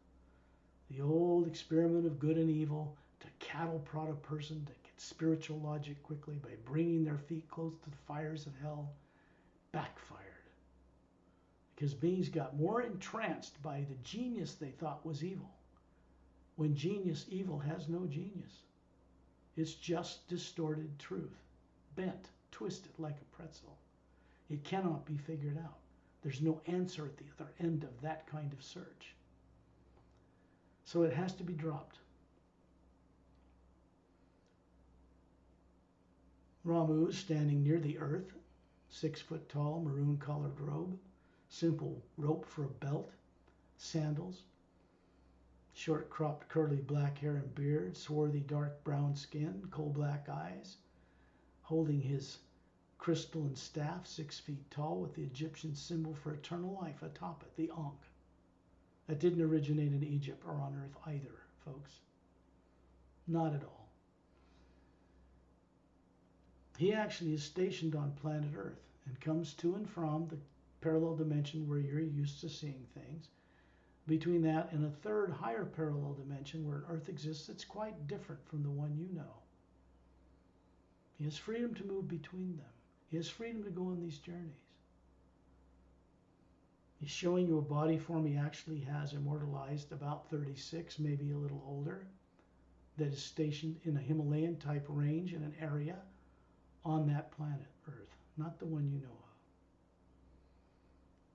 The old experiment of good and evil to cattle prod a person to get spiritual logic quickly by bringing their feet close to the fires of hell backfired. Because beings got more entranced by the genius they thought was evil. When evil has no genius. It's just distorted truth, bent, twisted like a pretzel. It cannot be figured out. There's no answer at the other end of that kind of search. So it has to be dropped. Ramu is standing near the earth, 6 foot tall, maroon colored robe, simple rope for a belt, sandals, short cropped curly black hair and beard, swarthy dark brown skin, coal black eyes, holding his crystal and staff 6 feet tall with the Egyptian symbol for eternal life atop it, the Ankh. That didn't originate in Egypt or on earth either, folks. Not at all. He actually is stationed on planet Earth and comes to and from the parallel dimension where you're used to seeing things. Between that and a third higher parallel dimension where an Earth exists that's quite different from the one you know. He has freedom to move between them. He has freedom to go on these journeys. He's showing you a body form he actually has immortalized about 36, maybe a little older, that is stationed in a Himalayan type range in an area on that planet, Earth, not the one you know of.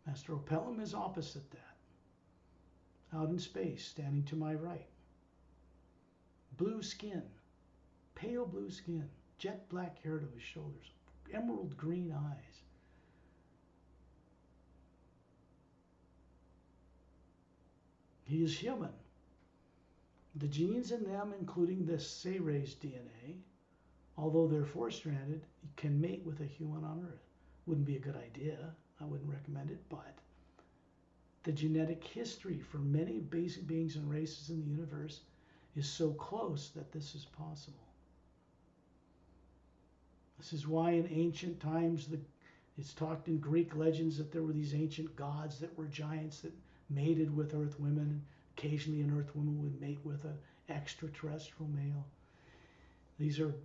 Master Opelum is opposite that, out in space, standing to my right. Blue skin, pale blue skin, jet black hair to his shoulders, emerald green eyes. He is human. The genes in them, including the Sayre's DNA, although they're 4-stranded, can mate with a human on Earth. Wouldn't be a good idea. I wouldn't recommend it, but the genetic history for many basic beings and races in the universe is so close that this is possible. This is why in ancient times it's talked in Greek legends that there were these ancient gods that were giants that mated with earth women. Occasionally an earth woman would mate with an extraterrestrial male. These are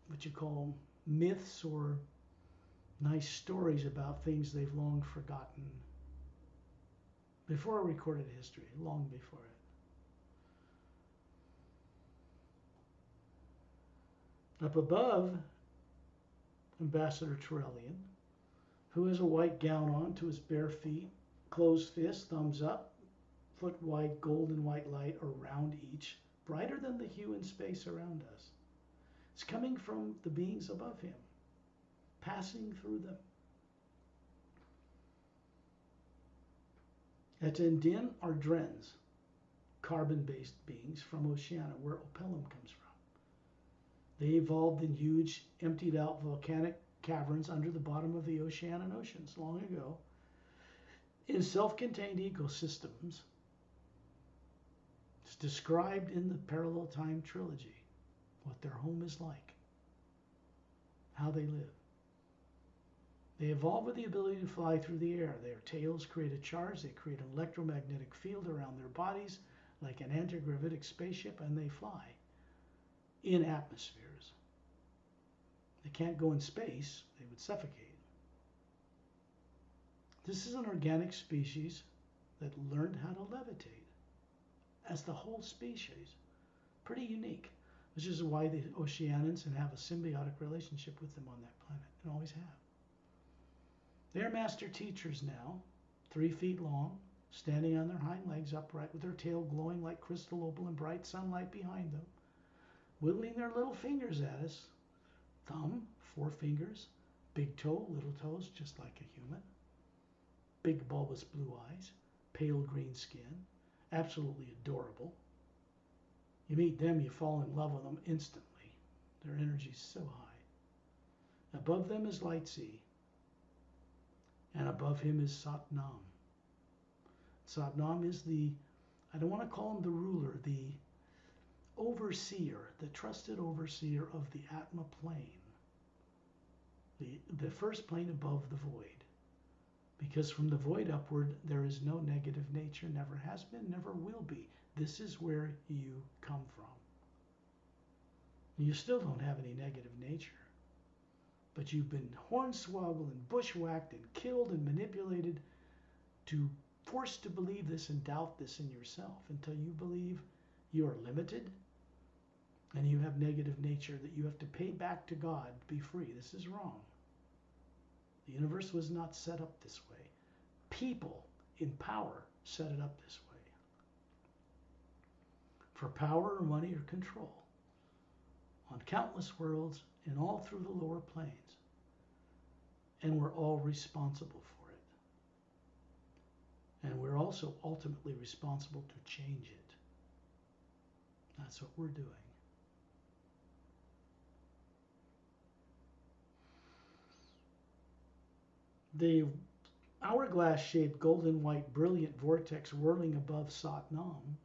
what you call myths or nice stories about things they've long forgotten. Before recorded history, long before it. Up above, Ambassador Turellian, who has a white gown on to his bare feet, closed fist, thumbs up, foot wide gold and white light around each, brighter than the hue in space around us. It's coming from the beings above him, passing through them. Etendin are Drens, carbon-based beings from Oceania, where Opelum comes from. They evolved in huge, emptied-out volcanic caverns under the bottom of the Oceanian oceans long ago, in self-contained ecosystems. It's described in the Parallel Time Trilogy, what their home is like, how they live. They evolve with the ability to fly through the air. Their tails create a charge. They create an electromagnetic field around their bodies like an antigravitic spaceship, and they fly in atmospheres. They can't go in space. They would suffocate. This is an organic species that learned how to levitate as the whole species. Pretty unique, which is why the Oceanians have a symbiotic relationship with them on that planet, and always have. They're master teachers now, 3 feet long, standing on their hind legs upright with their tail glowing like crystal opal and bright sunlight behind them, wiggling their little fingers at us. Thumb, 4 fingers, big toe, little toes, just like a human. Big bulbous blue eyes, pale green skin, absolutely adorable. You meet them, you fall in love with them instantly. Their energy's so high. Above them is Light C, and above him is Satnam. Satnam is the, I don't want to call him the ruler, the overseer, the trusted overseer of the Atma plane, the first plane above the void. Because from the void upward, there is no negative nature, never has been, never will be. This is where you come from. You still don't have any negative nature, but you've been hornswoggled and bushwhacked and killed and manipulated to forced to believe this and doubt this in yourself until you believe you are limited and you have negative nature that you have to pay back to God to be free. This is wrong. The universe was not set up this way. People in power set it up this way. For power or money or control on countless worlds and all through the lower planes. And we're all responsible for it. And we're also ultimately responsible to change it. That's what we're doing. The hourglass-shaped golden white brilliant vortex whirling above Satnam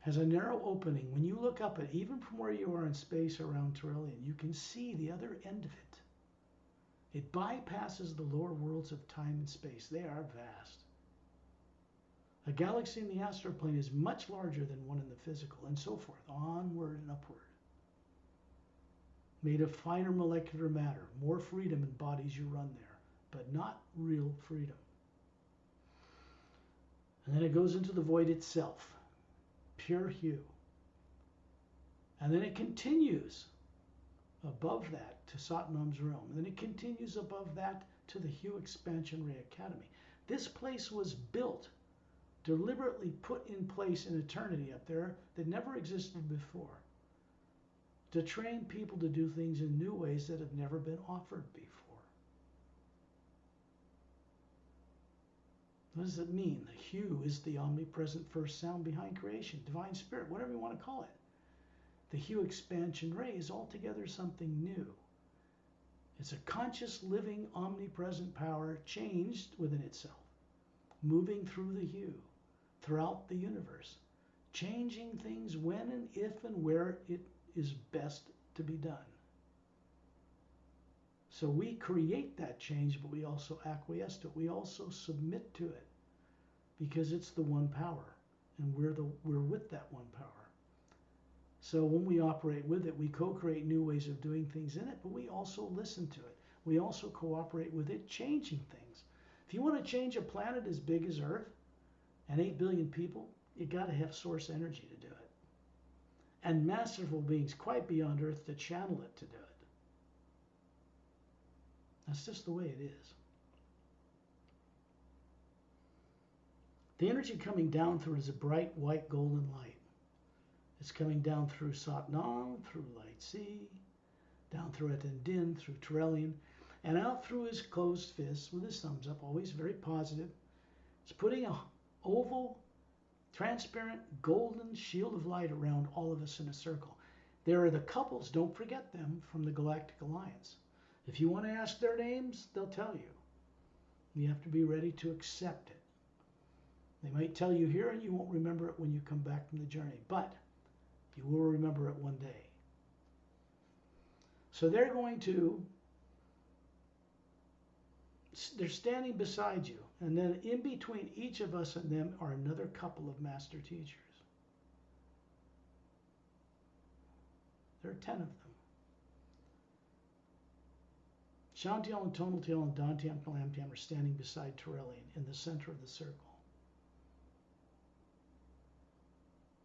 has a narrow opening. When you look up at, even from where you are in space around Trillion, you can see the other end of it. It bypasses the lower worlds of time and space. They are vast. A galaxy in the astral plane is much larger than one in the physical, and so forth, onward and upward. Made of finer molecular matter, more freedom in bodies you run there, but not real freedom. And then it goes into the void itself, pure hue. And then it continues above that to Satnam's realm. And then it continues above that to the Hue Expansion Ray Academy. This place was built, deliberately put in place in eternity up there that never existed before, to train people to do things in new ways that have never been offered before. What does it mean? The hue is the omnipresent first sound behind creation, divine spirit, whatever you want to call it. The Hue Expansion Ray is altogether something new. It's a conscious, living, omnipresent power changed within itself, moving through the hue, throughout the universe, changing things when and if and where it is best to be done. So we create that change, but we also acquiesce to it. We also submit to it because it's the one power, and we're with that one power. So when we operate with it, we co-create new ways of doing things in it, but we also listen to it. We also cooperate with it, changing things. If you want to change a planet as big as Earth and 8 billion people, you got to have source energy to do it. And masterful beings quite beyond Earth to channel it to do it. That's just the way it is. The energy coming down through is a bright white golden light. It's coming down through Satnam, through Light C, down through Etendin, through Trillion, and out through his closed fists with his thumbs up, always very positive. It's putting an oval, transparent, golden shield of light around all of us in a circle. There are the couples, don't forget them, from the Galactic Alliance. If you want to ask their names, they'll tell you. You have to be ready to accept it. They might tell you here and you won't remember it when you come back from the journey, but you will remember it one day. So they're standing beside you, and then in between each of us and them are another couple of master teachers. There are 10 of them. Shantiel and Tonaltiel and Dantiel and Calamtiel are standing beside Trillion in the center of the circle.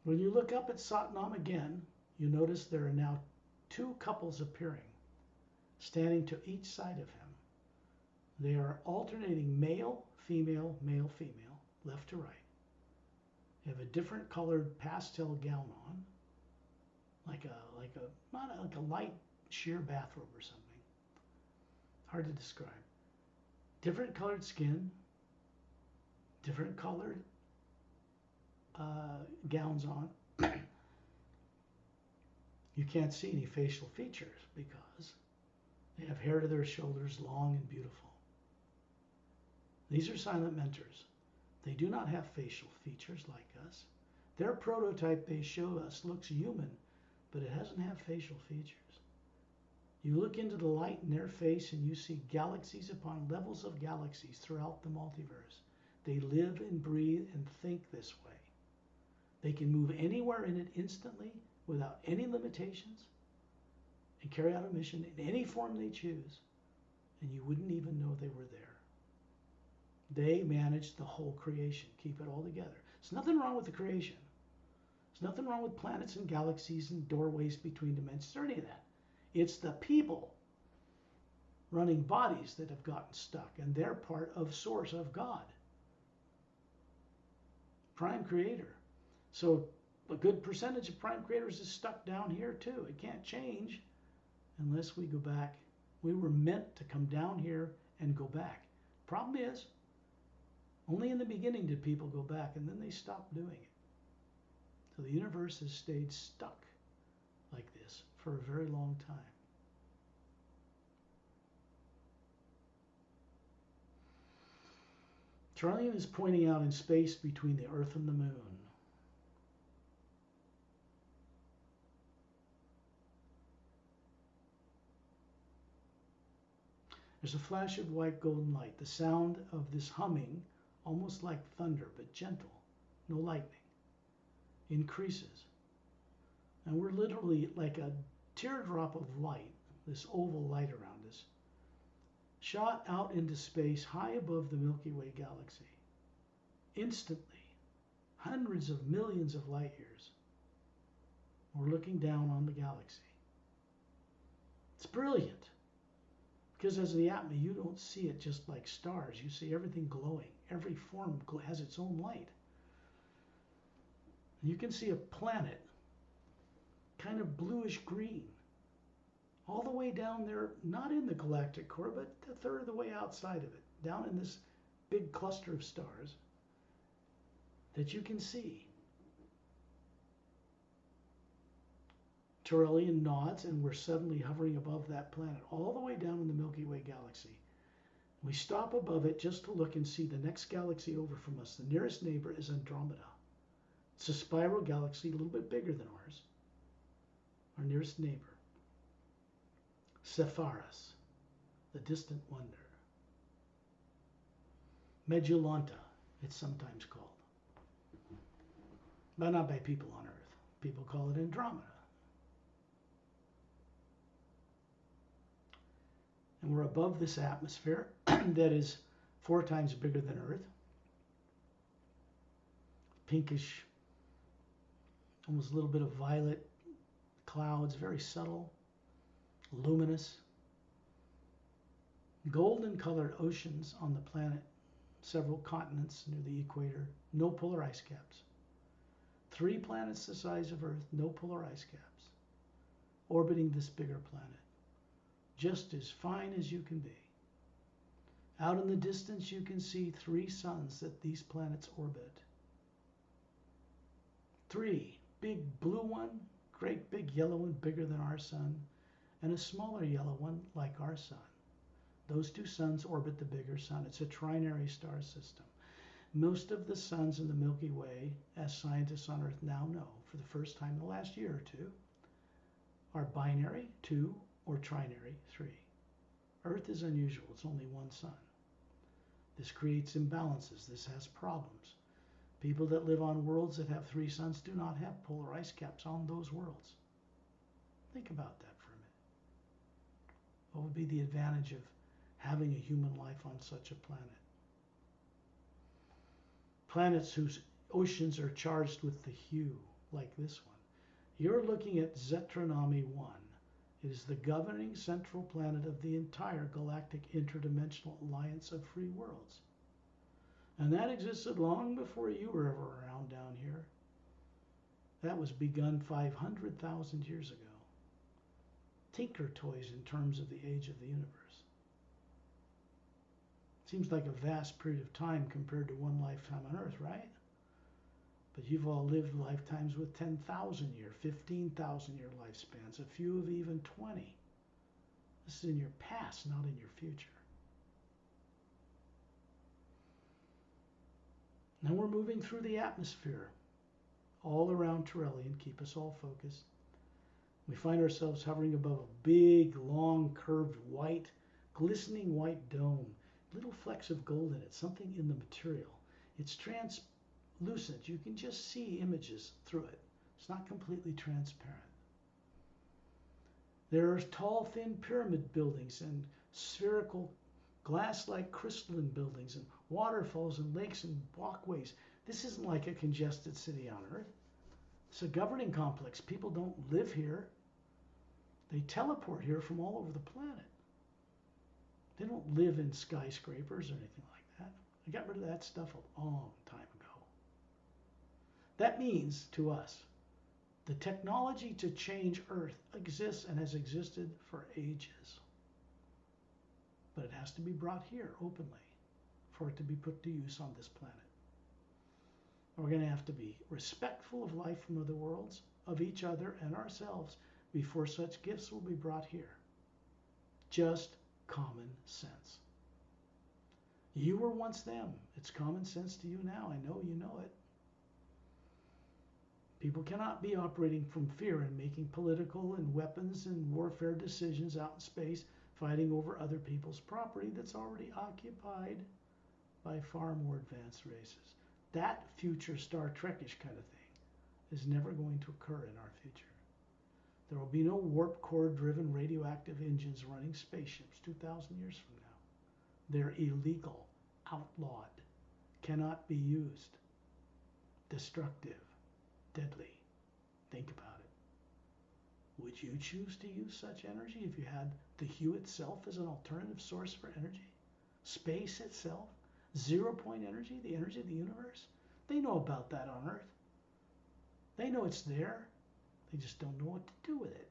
When you look up at Satnam again, you notice there are now 2 couples appearing, standing to each side of him. They are alternating male, female, male, female, left to right. They have a different colored pastel gown on, not like a light sheer bathrobe or something. Hard to describe. Different colored skin, different colored gowns on. You can't see any facial features because They have hair to their shoulders, long and beautiful. These are silent mentors. They do not have facial features like us. Their prototype they show us looks human, but it doesn't have facial features. You look into the light in their face and you see galaxies upon levels of galaxies throughout the multiverse. They live and breathe and think this way. They can move anywhere in it instantly without any limitations and carry out a mission in any form they choose, and you wouldn't even know they were there. They manage the whole creation, keep it all together. There's nothing wrong with the creation. There's nothing wrong with planets and galaxies and doorways between dimensions or any of that. It's the people running bodies that have gotten stuck, and they're part of source of God. Prime creator. So a good percentage of prime creators is stuck down here too. It can't change unless we go back. We were meant to come down here and go back. Problem is, only in the beginning did people go back, and then they stopped doing it. So the universe has stayed stuck like this for a very long time. Trillian is pointing out in space between the Earth and the Moon. There's a flash of white golden light. The sound of this humming, almost like thunder, but gentle, no lightning, increases. And we're literally like a teardrop of light, this oval light around us, shot out into space high above the Milky Way galaxy. Instantly, hundreds of millions of light years, we're looking down on the galaxy. It's brilliant. Because as the atmosphere, you don't see it just like stars. You see everything glowing. Every form has its own light. You can see a planet, kind of bluish green, all the way down there, not in the galactic core, but a third of the way outside of it, down in this big cluster of stars that you can see. Trillian nods, and we're suddenly hovering above that planet, all the way down in the Milky Way galaxy. We stop above it just to look and see the next galaxy over from us. The nearest neighbor is Andromeda. It's a spiral galaxy, a little bit bigger than ours. Our nearest neighbor. Cepharis, the distant wonder. Medullanta, it's sometimes called. But not by people on Earth. People call it Andromeda. And we're above this atmosphere that is 4 times bigger than Earth. Pinkish, almost a little bit of violet clouds, very subtle, luminous. Golden colored oceans on the planet, several continents near the equator, no polar ice caps. 3 planets the size of Earth, no polar ice caps, orbiting this bigger planet. Just as fine as you can be. Out in the distance, you can see 3 suns that these planets orbit. 3, big blue one, great big yellow one, bigger than our sun, and a smaller yellow one like our sun. Those 2 suns orbit the bigger sun. It's a trinary star system. Most of the suns in the Milky Way, as scientists on Earth now know, for the first time in the last year or 2, are binary, 2, or trinary, 3. Earth is unusual. It's only 1 sun. This creates imbalances. This has problems. People that live on worlds that have 3 suns do not have polar ice caps on those worlds. Think about that for a minute. What would be the advantage of having a human life on such a planet? Planets whose oceans are charged with the hue, like this one. You're looking at Zetronomy 1. It is the governing central planet of the entire galactic interdimensional alliance of free worlds. And that existed long before you were ever around down here. That was begun 500,000 years ago. Tinker toys in terms of the age of the universe. Seems like a vast period of time compared to one lifetime on Earth, right? But you've all lived lifetimes with 10,000 year, 15,000 year lifespans, a few of even 20. This is in your past, not in your future. Now we're moving through the atmosphere all around Turelian. Keep us all focused. We find ourselves hovering above a big, long, curved, white, glistening white dome. Little flecks of gold in it, something in the material. It's translucent. You can just see images through it. It's not completely transparent. There are tall, thin pyramid buildings and spherical, glass-like crystalline buildings and waterfalls and lakes and walkways. This isn't like a congested city on Earth. It's a governing complex. People don't live here. They teleport here from all over the planet. They don't live in skyscrapers or anything like that. I got rid of that stuff a long time ago. That means to us, the technology to change Earth exists and has existed for ages. But it has to be brought here openly for it to be put to use on this planet. We're going to have to be respectful of life from other worlds, of each other and ourselves before such gifts will be brought here. Just common sense. You were once them. It's common sense to you now. I know you know it. People cannot be operating from fear and making political and weapons and warfare decisions out in space, fighting over other people's property that's already occupied by far more advanced races. That future Star Trek-ish kind of thing is never going to occur in our future. There will be no warp core-driven radioactive engines running spaceships 2,000 years from now. They're illegal, outlawed, cannot be used, destructive, deadly. Think about it. Would you choose to use such energy if you had the hue itself as an alternative source for energy? Space itself? 0-point energy, the energy of the universe? They know about that on Earth. They know it's there. They just don't know what to do with it.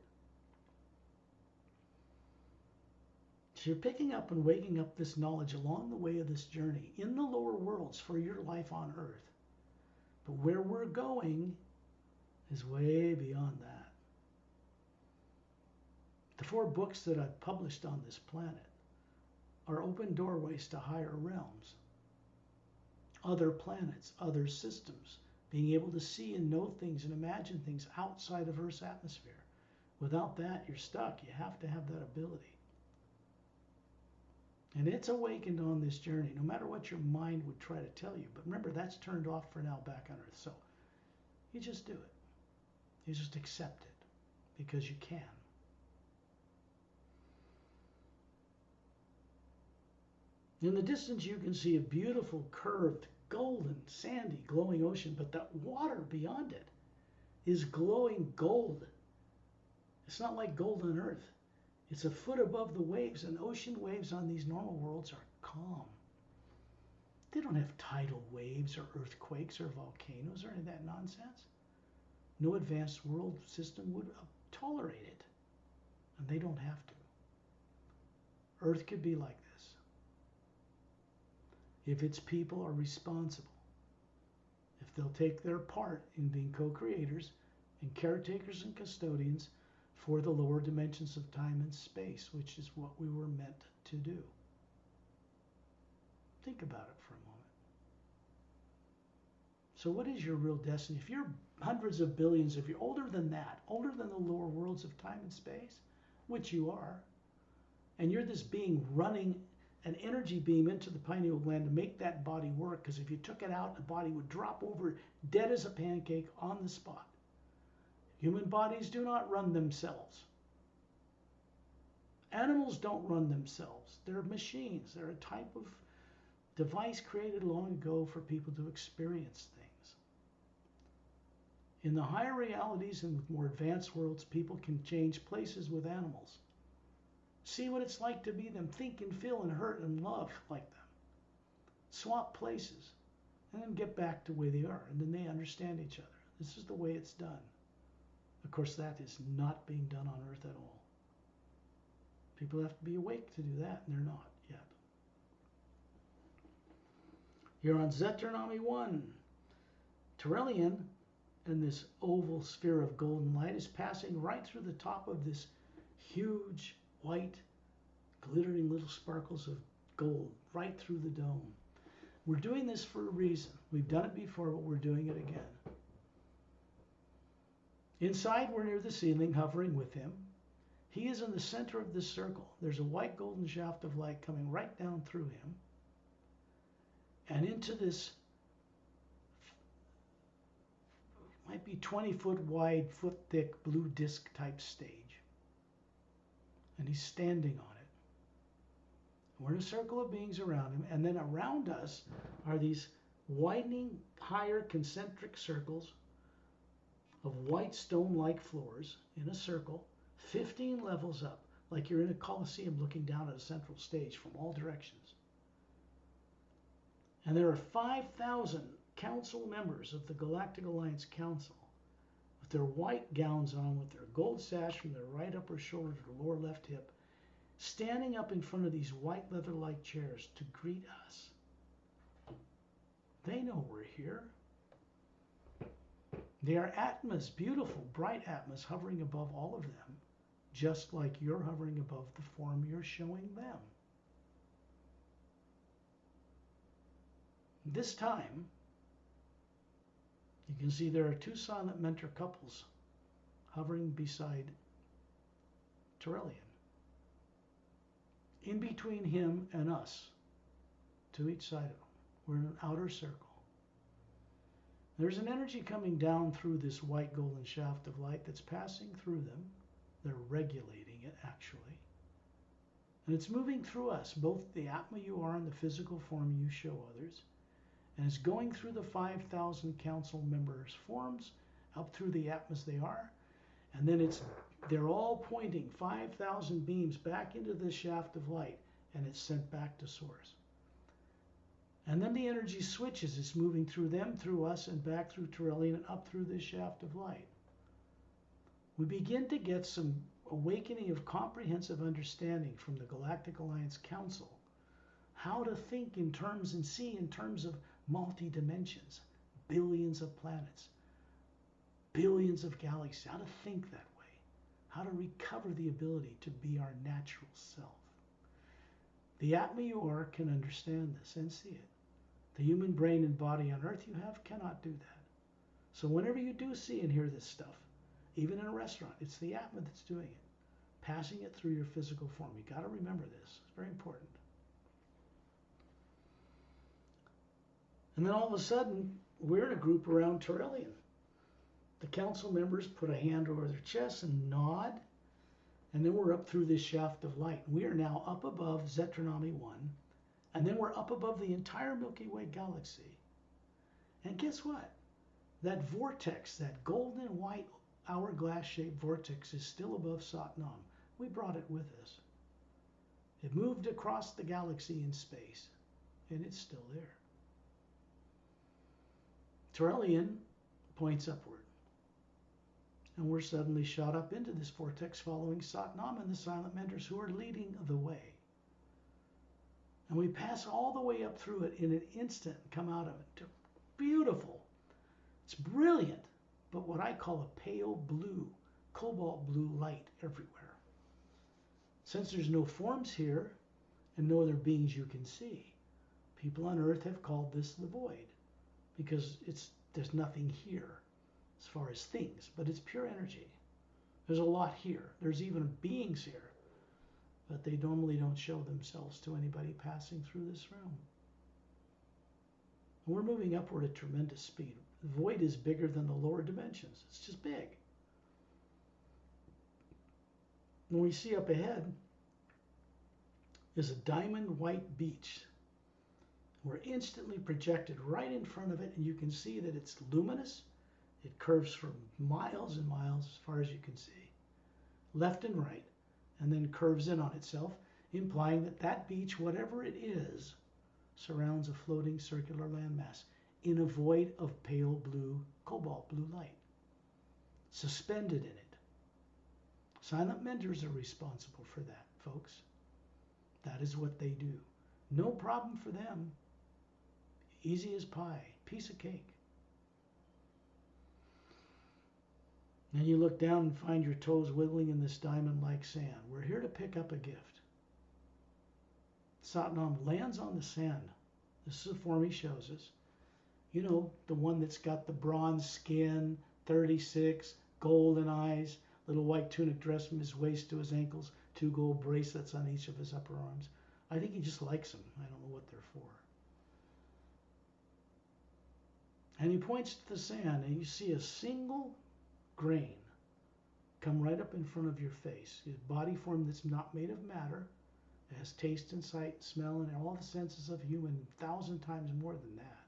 So you're picking up and waking up this knowledge along the way of this journey in the lower worlds for your life on Earth. But where we're going is way beyond that. The 4 books that I've published on this planet are open doorways to higher realms, other planets, other systems, being able to see and know things and imagine things outside of Earth's atmosphere. Without that, you're stuck. You have to have that ability. And it's awakened on this journey, no matter what your mind would try to tell you. But remember, that's turned off for now back on Earth. So you just do it. You just accept it because you can. In the distance, you can see a beautiful, curved, golden, sandy, glowing ocean, but that water beyond it is glowing gold. It's not like gold on Earth. It's a foot above the waves, and ocean waves on these normal worlds are calm. They don't have tidal waves or earthquakes or volcanoes or any of that nonsense. No advanced world system would tolerate it, and they don't have to. Earth could be like this if its people are responsible, if they'll take their part in being co-creators and caretakers and custodians for the lower dimensions of time and space, which is what we were meant to do. Think about it for a moment. So what is your real destiny? If you're hundreds of billions, if you're older than that, older than the lower worlds of time and space, which you are, and you're this being running an energy beam into the pineal gland to make that body work, because if you took it out, the body would drop over dead as a pancake on the spot. Human bodies do not run themselves. Animals don't run themselves. They're machines. They're a type of device created long ago for people to experience things. In the higher realities and with more advanced worlds, people can change places with animals. See what it's like to be them. Think and feel and hurt and love like them. Swap places and then get back to where they are, and then they understand each other. This is the way it's done. Of course, that is not being done on Earth at all. People have to be awake to do that, and they're not yet. You're on Zeternomy 1. Turelian, and this oval sphere of golden light, is passing right through the top of this huge white glittering little sparkles of gold right through the dome. We're doing this for a reason. We've done it before, but we're doing it again. Inside, we're near the ceiling, hovering with him. He is in the center of this circle. There's a white golden shaft of light coming right down through him and into this, might be 20-foot wide, foot thick, blue disc type stage. And he's standing on it. We're in a circle of beings around him, and then around us are these widening, higher concentric circles of white stone-like floors in a circle, 15 levels up, like you're in a coliseum looking down at a central stage from all directions. And there are 5,000 council members of the Galactic Alliance Council with their white gowns on, with their gold sash from their right upper shoulder to the lower left hip, standing up in front of these white leather-like chairs to greet us. They know we're here. They are atmas, beautiful, bright atmas, hovering above all of them, just like you're hovering above the form you're showing them. This time, you can see there are two silent mentor couples hovering beside Turellian. In between him and us, to each side of him, we're in an outer circle. There's an energy coming down through this white golden shaft of light that's passing through them. They're regulating it, actually. And it's moving through us, both the Atma you are and the physical form you show others. And it's going through the 5,000 council members' forms, up through the Atmas they are. And then they're all pointing 5,000 beams back into this shaft of light, and it's sent back to source. And then the energy switches. It's moving through them, through us, and back through Turellian and up through this shaft of light. We begin to get some awakening of comprehensive understanding from the Galactic Alliance Council, how to think in terms and see in terms of multi-dimensions, billions of planets, billions of galaxies, how to think that way, how to recover the ability to be our natural self. The Atma you are can understand this and see it. The human brain and body on Earth you have cannot do that. So whenever you do see and hear this stuff, even in a restaurant, it's the Atma that's doing it, passing it through your physical form. You got to remember this. It's very important. And then all of a sudden, we're in a group around Turellian. The council members put a hand over their chest and nod, and then we're up through this shaft of light. We are now up above Zetronomy 1, and then we're up above the entire Milky Way galaxy. And guess what? That vortex, that golden white hourglass-shaped vortex is still above Satnam. We brought it with us. It moved across the galaxy in space, and it's still there. Turellian points upward, and we're suddenly shot up into this vortex following Satnam and the silent mentors who are leading the way. And we pass all the way up through it in an instant and come out of it. Beautiful. It's brilliant, but what I call a pale blue, cobalt blue light everywhere. Since there's no forms here and no other beings you can see, people on Earth have called this the void, because there's nothing here as far as things, but it's pure energy. There's a lot here. There's even beings here, but they normally don't show themselves to anybody passing through this room. We're moving upward at tremendous speed. The void is bigger than the lower dimensions. It's just big. When we see up ahead is a diamond white beach. We're instantly projected right in front of it, and you can see that it's luminous. It curves for miles and miles as far as you can see, left and right, and then curves in on itself, implying that that beach, whatever it is, surrounds a floating circular landmass in a void of pale blue, cobalt blue light, suspended in it. Silent mentors are responsible for that, folks. That is what they do. No problem for them. Easy as pie, piece of cake. And you look down and find your toes wiggling in this diamond-like sand. We're here to pick up a gift. Satnam lands on the sand. This is a form he shows us. You know, the one that's got the bronze skin, 36, golden eyes, little white tunic dress from his waist to his ankles, 2 gold bracelets on each of his upper arms. I think he just likes them. I don't know what they're for. And he points to the sand, and you see a single grain come right up in front of your face. His body form that's not made of matter. It has taste and sight, smell, and all the senses of human, 1,000 times more than that.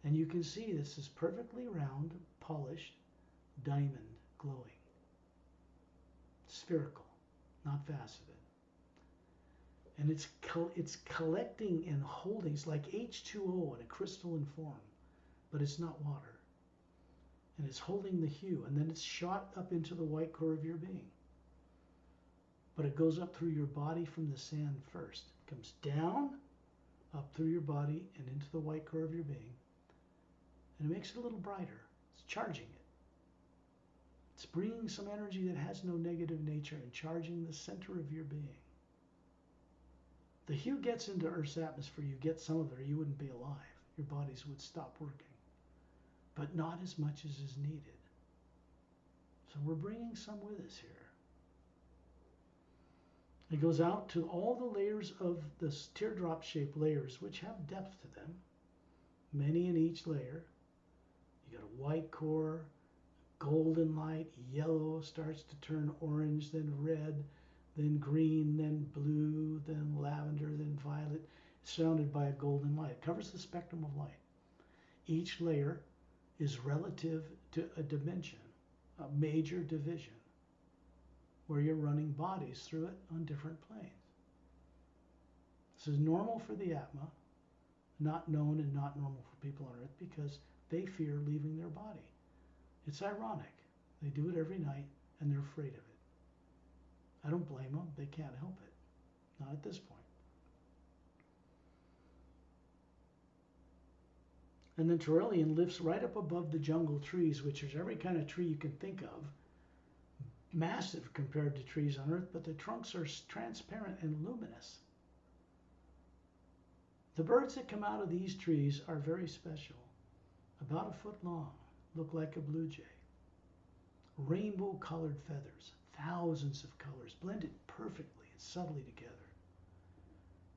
And you can see this is perfectly round, polished, diamond, glowing. Spherical, not faceted. And it's collecting and holding. It's like H2O in a crystalline form, but it's not water. And it's holding the hue, and then it's shot up into the white core of your being. But it goes up through your body from the sand first. It comes down, up through your body, and into the white core of your being. And it makes it a little brighter. It's charging it. It's bringing some energy that has no negative nature and charging the center of your being. The hue gets into Earth's atmosphere. You get some of it, or you wouldn't be alive. Your bodies would stop working. But not as much as is needed. So we're bringing some with us here. It goes out to all the layers of the teardrop-shaped layers, which have depth to them, many in each layer. You got a white core, golden light, yellow starts to turn orange, then red, then green, then blue, then lavender, then violet, surrounded by a golden light. It covers the spectrum of light. Each layer is relative to a dimension, a major division, where you're running bodies through it on different planes. This is normal for the Atma, not known and not normal for people on Earth because they fear leaving their body. It's ironic. They do it every night and they're afraid of it. I don't blame them. They can't help it. Not at this point. And then Turelian lives right up above the jungle trees, which is every kind of tree you can think of. Massive compared to trees on Earth, but the trunks are transparent and luminous. The birds that come out of these trees are very special. About a foot long, look like a blue jay. Rainbow colored feathers, thousands of colors, blended perfectly and subtly together.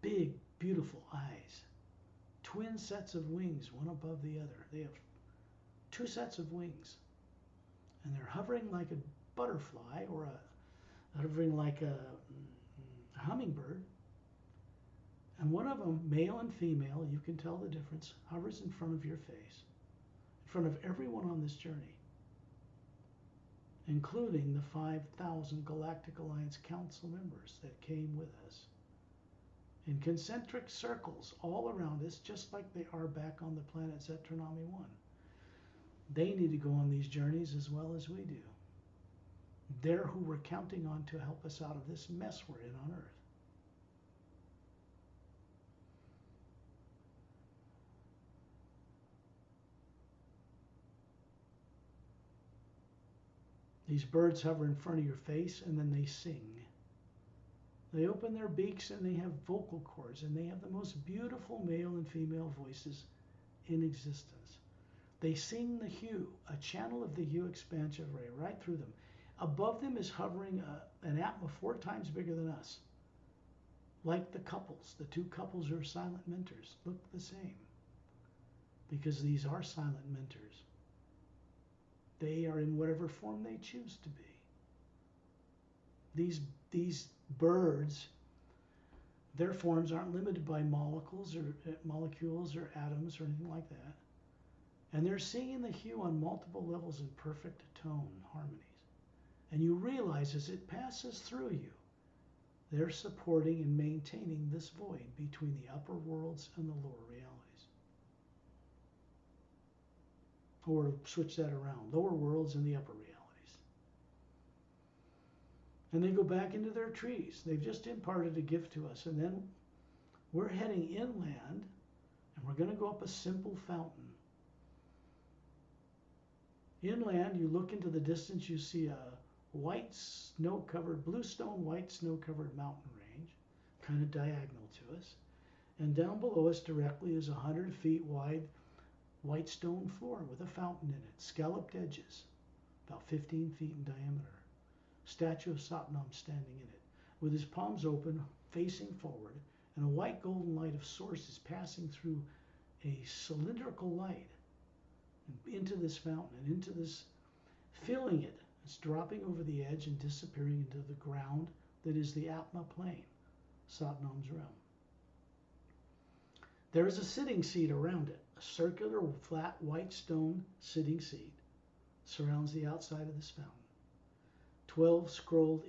Big, beautiful eyes. Twin sets of wings, one above the other. They have 2 sets of wings. And they're hovering like a butterfly or hovering like a hummingbird. And one of them, male and female, you can tell the difference, hovers in front of your face, in front of everyone on this journey, including the 5,000 Galactic Alliance Council members that came with us. In concentric circles all around us, just like they are back on the planet Zetranami 1. They need to go on these journeys as well as we do. They're who we're counting on to help us out of this mess we're in on Earth. These birds hover in front of your face and then they sing. They open their beaks and they have vocal cords and they have the most beautiful male and female voices in existence. They sing the hue, a channel of the hue expansion ray right through them. Above them is hovering an Atma 4 times bigger than us. Like the couples. The 2 couples are silent mentors. Look the same. Because these are silent mentors. They are in whatever form they choose to be. These birds, their forms aren't limited by molecules or atoms or anything like that. And they're singing the hue on multiple levels in perfect tone harmonies. And you realize as it passes through you, they're supporting and maintaining this void between the upper worlds and the lower realities. Or switch that around, lower worlds and the upper realities. And they go back into their trees. They've just imparted a gift to us. And then we're heading inland, and we're going to go up a simple fountain. Inland, you look into the distance, you see a white snow-covered, bluestone white snow-covered mountain range, kind of diagonal to us. And down below us directly is a 100 feet wide white stone floor with a fountain in it, scalloped edges, about 15 feet in diameter. Statue of Satnam standing in it, with his palms open, facing forward, and a white golden light of source is passing through a cylindrical light into this fountain and into this, filling it. It's dropping over the edge and disappearing into the ground that is the Atma plane, Satnam's realm. There is a sitting seat around it. A circular, flat, white stone sitting seat surrounds the outside of this fountain. 12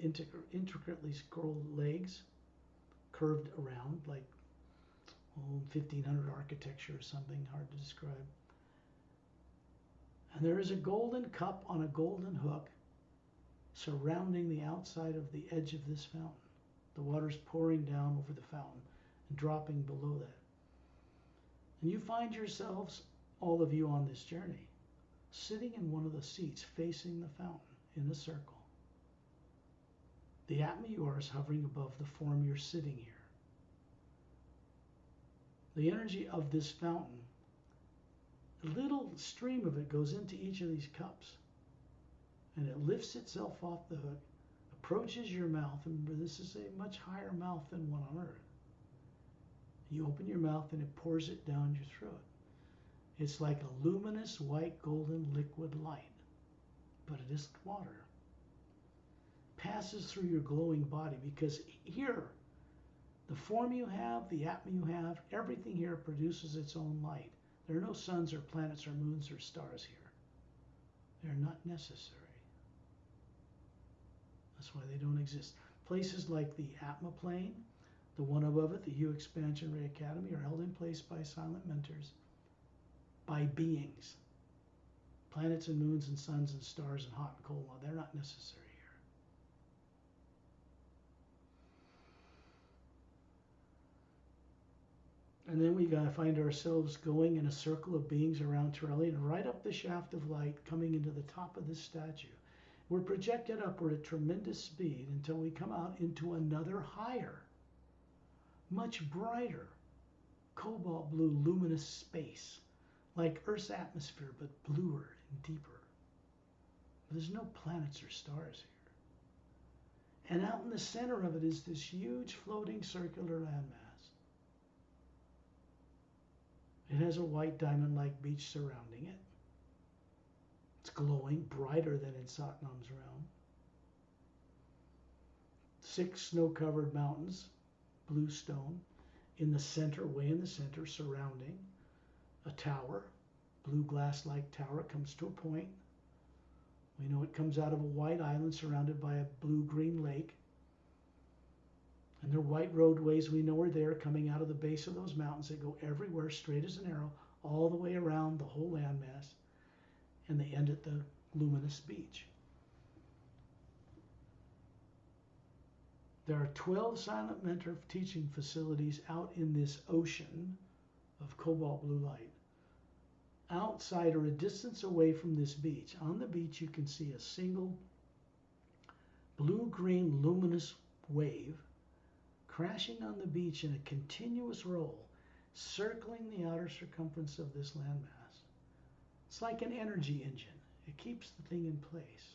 intricately scrolled legs curved around like 1500 architecture or something, hard to describe. And there is a golden cup on a golden hook surrounding the outside of the edge of this fountain. The water's pouring down over the fountain and dropping below that. And you find yourselves, all of you on this journey, sitting in one of the seats facing the fountain in a circle. The Atma you are is hovering above the form you're sitting here. The energy of this fountain, a little stream of it goes into each of these cups, and it lifts itself off the hook, approaches your mouth. Remember, this is a much higher mouth than one on earth. You open your mouth and it pours it down your throat. It's like a luminous white golden liquid light, but it isn't water. Passes through your glowing body, because here, the form you have, the Atma you have, everything here produces its own light. There are no suns or planets or moons or stars here. They're not necessary. That's why they don't exist. Places like the Atma plane, the one above it, the Hue Expansion Ray Academy, are held in place by silent mentors, by beings. Planets and moons and suns and stars and hot and cold, they're not necessary here. And then we gotta find ourselves going in a circle of beings around Torelli and right up the shaft of light coming into the top of this statue. We're projected upward at tremendous speed until we come out into another higher, much brighter, cobalt blue luminous space, like Earth's atmosphere, but bluer and deeper. There's no planets or stars here. And out in the center of it is this huge floating circular landmass. It has a white diamond-like beach surrounding it. It's glowing brighter than in Satnam's realm. 6 snow-covered mountains, blue stone, in the center, way in the center, surrounding a tower, blue glass-like tower. It comes to a point. We know it comes out of a white island surrounded by a blue-green lake. And there are white roadways we know are there coming out of the base of those mountains. They go everywhere, straight as an arrow, all the way around the whole landmass. And they end at the luminous beach. There are 12 silent mentor teaching facilities out in this ocean of cobalt blue light. Outside or a distance away from this beach, on the beach you can see a single blue-green luminous wave crashing on the beach in a continuous roll, circling the outer circumference of this landmass. It's like an energy engine. It keeps the thing in place.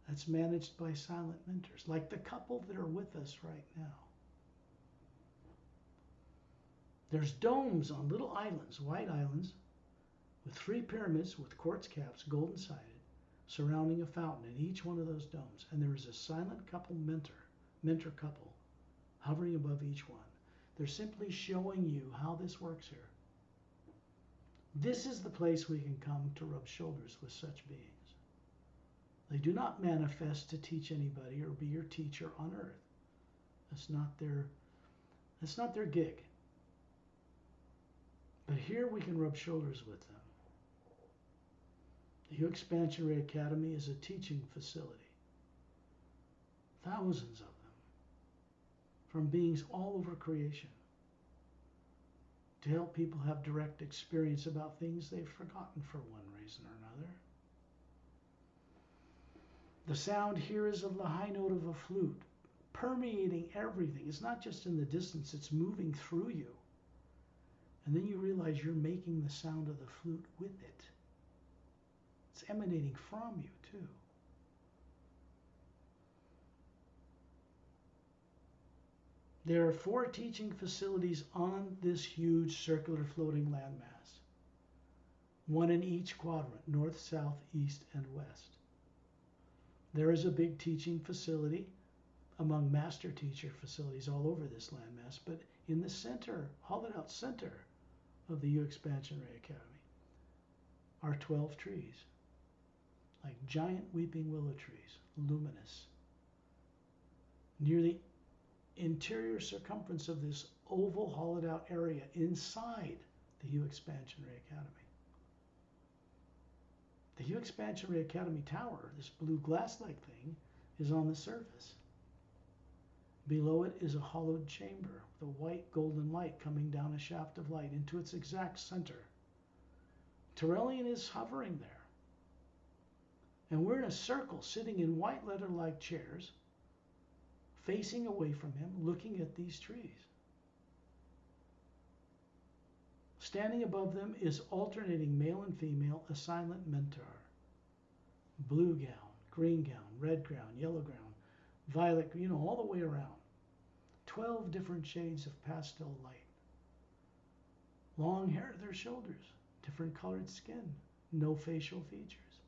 That's managed by silent mentors, like the couple that are with us right now. There's domes on little islands, white islands, with 3 pyramids with quartz caps, golden sided, surrounding a fountain in each one of those domes. And there is a silent couple mentor couple, hovering above each one. They're simply showing you how this works here. This is the place we can come to rub shoulders with such beings. They do not manifest to teach anybody or be your teacher on earth. That's not their gig. But here we can rub shoulders with them. The Hue Expansion Ray Academy is a teaching facility. Thousands of them, from beings all over creation, to help people have direct experience about things they've forgotten for one reason or another. The sound here is of the high note of a flute, permeating everything. It's not just in the distance, it's moving through you. And then you realize you're making the sound of the flute with it. It's emanating from you too. There are 4 teaching facilities on this huge circular floating landmass. 1 in each quadrant, north, south, east, and west. There is a big teaching facility among master teacher facilities all over this landmass, but in the center, hollowed out center of the U Expansion Ray Academy are 12 trees, like giant weeping willow trees, luminous. Near the interior circumference of this oval hollowed out area inside the U Expansion Ray Academy. The U Expansion Ray Academy tower, this blue glass-like thing, is on the surface. Below it is a hollowed chamber with a white golden light coming down a shaft of light into its exact center. Turelian is hovering there. And we're in a circle sitting in white leather-like chairs, facing away from him, looking at these trees. Standing above them is alternating male and female, a silent mentor. Blue gown, green gown, red gown, yellow gown, violet, all the way around. 12 different shades of pastel light. Long hair at their shoulders, different colored skin, no facial features.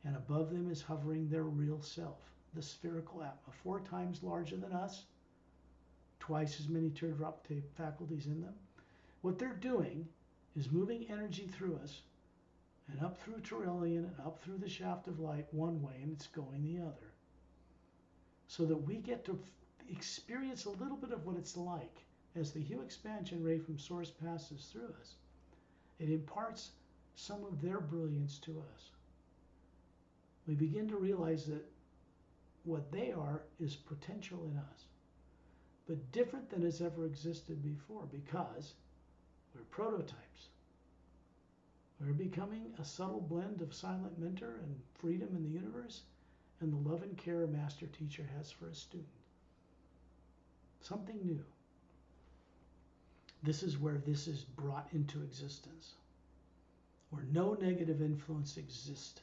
And above them is hovering their real self, the spherical Atma, 4 times larger than us, twice as many teardrop tape faculties in them. What they're doing is moving energy through us and up through Turelian and up through the shaft of light one way, and it's going the other. So that we get to experience a little bit of what it's like as the Hue expansion ray from source passes through us. It imparts some of their brilliance to us. We begin to realize that what they are is potential in us, but different than has ever existed before, because we're prototypes. We're becoming a subtle blend of silent mentor and freedom in the universe and the love and care a master teacher has for a student. Something new. This is where this is brought into existence, where no negative influence exists.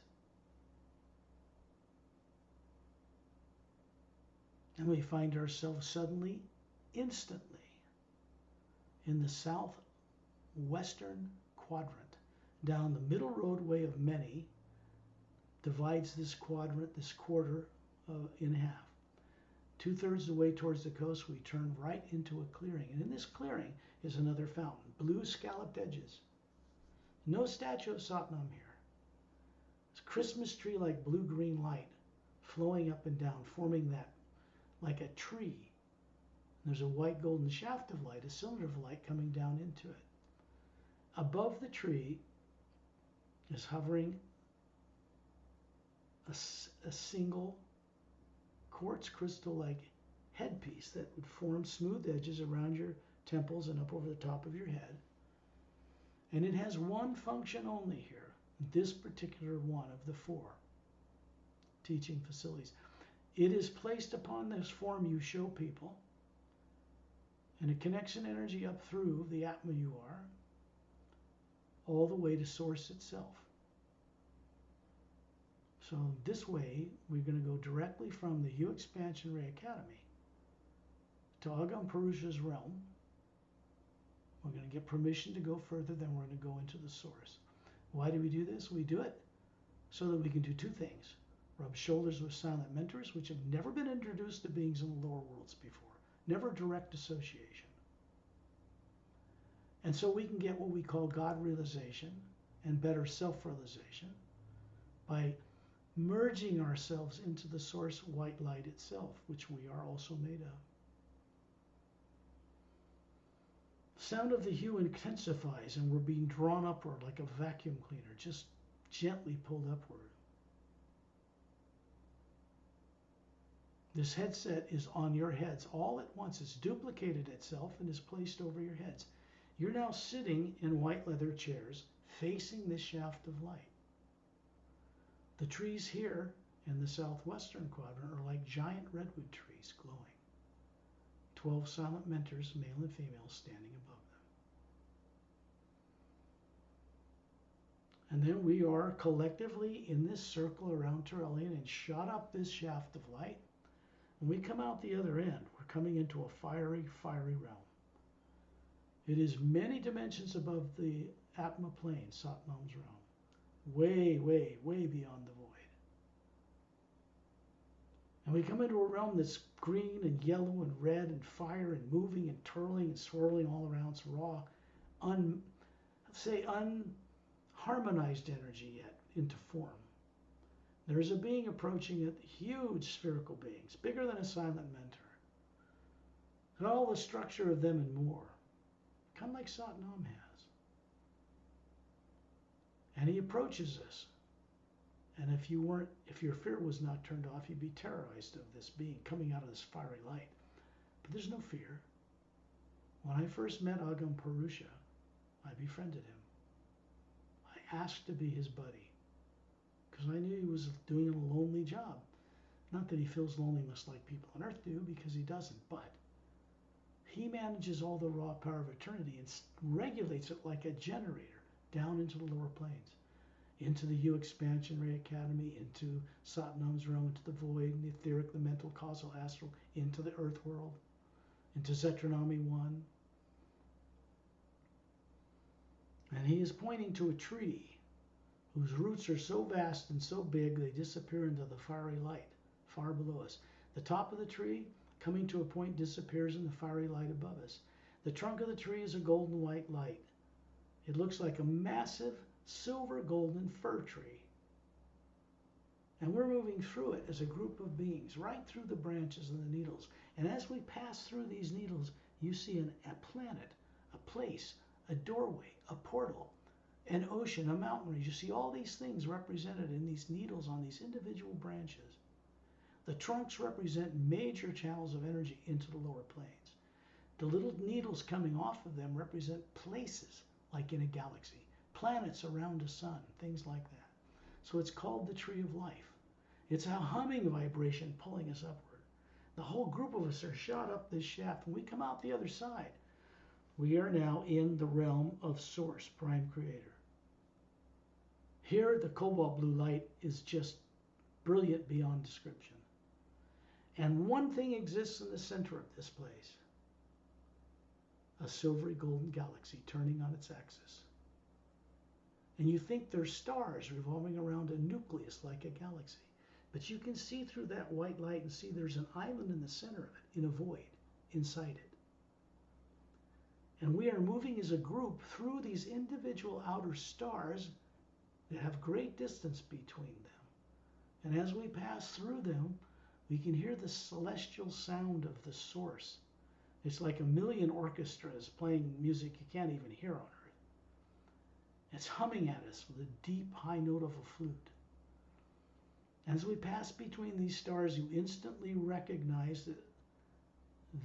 And we find ourselves suddenly, instantly, in the southwestern quadrant. Down the middle roadway of many divides this quadrant, this quarter, in half. 2/3 of the way towards the coast, we turn right into a clearing. And in this clearing is another fountain, blue scalloped edges. No statue of Satnam here. It's a Christmas tree like blue-green light flowing up and down, forming that like a tree. And there's a white golden shaft of light, a cylinder of light coming down into it. Above the tree is hovering a single quartz crystal-like headpiece that would form smooth edges around your temples and up over the top of your head. And it has one function only here, this particular one of the 4 teaching facilities. It is placed upon this form you show people, and it connects an energy up through the Atma you are, all the way to Source itself. So this way, we're going to go directly from the Hue Expansion Ray Academy to Agam Purusha's realm. We're going to get permission to go further, then we're going to go into the Source. Why do we do this? We do it so that we can do 2 things. Rub shoulders with silent mentors, which have never been introduced to beings in the lower worlds before. Never direct association. And so we can get what we call God realization and better self-realization by merging ourselves into the source white light itself, which we are also made of. Sound of the hue intensifies, and we're being drawn upward like a vacuum cleaner, just gently pulled upward. This headset is on your heads all at once. It's duplicated itself and is placed over your heads. You're now sitting in white leather chairs facing this shaft of light. The trees here in the southwestern quadrant are like giant redwood trees glowing. 12 silent mentors, male and female, standing above them. And then we are collectively in this circle around Turelian and shot up this shaft of light. When we come out the other end, we're coming into a fiery, fiery realm. It is many dimensions above the Atma plane, Satnam's realm. Way, way, way beyond the void. And we come into a realm that's green and yellow and red and fire and moving and twirling and swirling all around. It's raw, unharmonized energy yet into form. There is a being approaching it, huge spherical beings, bigger than a silent mentor. And all the structure of them and more, kind of like Satnam has. And he approaches us. And if your fear was not turned off, you'd be terrorized of this being coming out of this fiery light. But there's no fear. When I first met Agam Purusha, I befriended him. I asked to be his buddy because I knew he was doing a lonely job. Not that he feels loneliness like people on earth do, because he doesn't, but he manages all the raw power of eternity and regulates it like a generator down into the lower planes, into the U Expansion Ray Academy, into Satnam's realm, into the void, the etheric, the mental, causal, astral, into the earth world, into Zetranami 1. And he is pointing to a tree whose roots are so vast and so big they disappear into the fiery light far below us. The top of the tree, coming to a point, disappears in the fiery light above us. The trunk of the tree is a golden white light. It looks like a massive silver golden fir tree. And we're moving through it as a group of beings, right through the branches and the needles. And as we pass through these needles, you see a planet, a place, a doorway, a portal, an ocean, a mountain range. You see all these things represented in these needles on these individual branches. The trunks represent major channels of energy into the lower planes. The little needles coming off of them represent places, like in a galaxy, planets around a sun, things like that. So it's called the Tree of Life. It's a humming vibration pulling us upward. The whole group of us are shot up this shaft. When we come out the other side, we are now in the realm of Source, Prime Creator. Here, the cobalt blue light is just brilliant beyond description. And one thing exists in the center of this place, a silvery golden galaxy turning on its axis. And you think there's stars revolving around a nucleus like a galaxy. But you can see through that white light and see there's an island in the center of it, in a void, inside it. And we are moving as a group through these individual outer stars that have great distance between them. And as we pass through them, we can hear the celestial sound of the source. It's like a million orchestras playing music you can't even hear on Earth. It's humming at us with a deep high note of a flute. As we pass between these stars, you instantly recognize that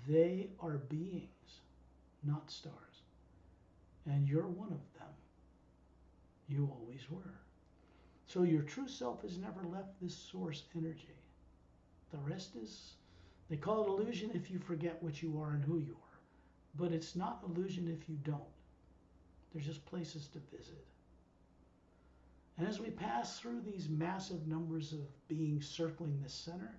they are beings, not stars. And you're one of them. You always were. So your true self has never left this source energy. The rest is, they call it illusion if you forget what you are and who you are. But it's not illusion if you don't. There's just places to visit. And as we pass through these massive numbers of beings circling the center,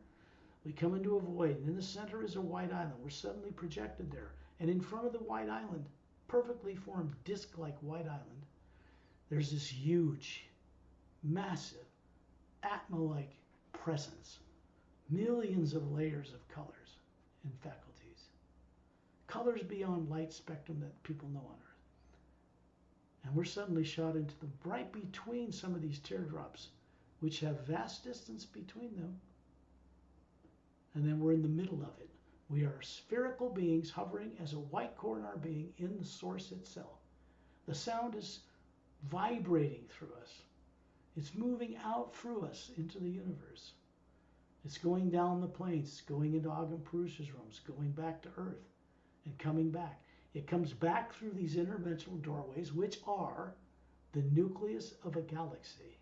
we come into a void. And in the center is a white island. We're suddenly projected there. And in front of the white island, perfectly formed disc-like white island, there's this huge, massive, Atma-like presence. Millions of layers of colors and faculties. Colors beyond light spectrum that people know on Earth. And we're suddenly shot into the right between some of these teardrops, which have vast distance between them. And then we're in the middle of it. We are spherical beings hovering as a white core in our being in the source itself. The sound is vibrating through us. It's moving out through us into the universe. It's going down the planes, it's going into Agam Purusha's rooms, going back to Earth and coming back. It comes back through these interdimensional doorways, which are the nucleus of a galaxy.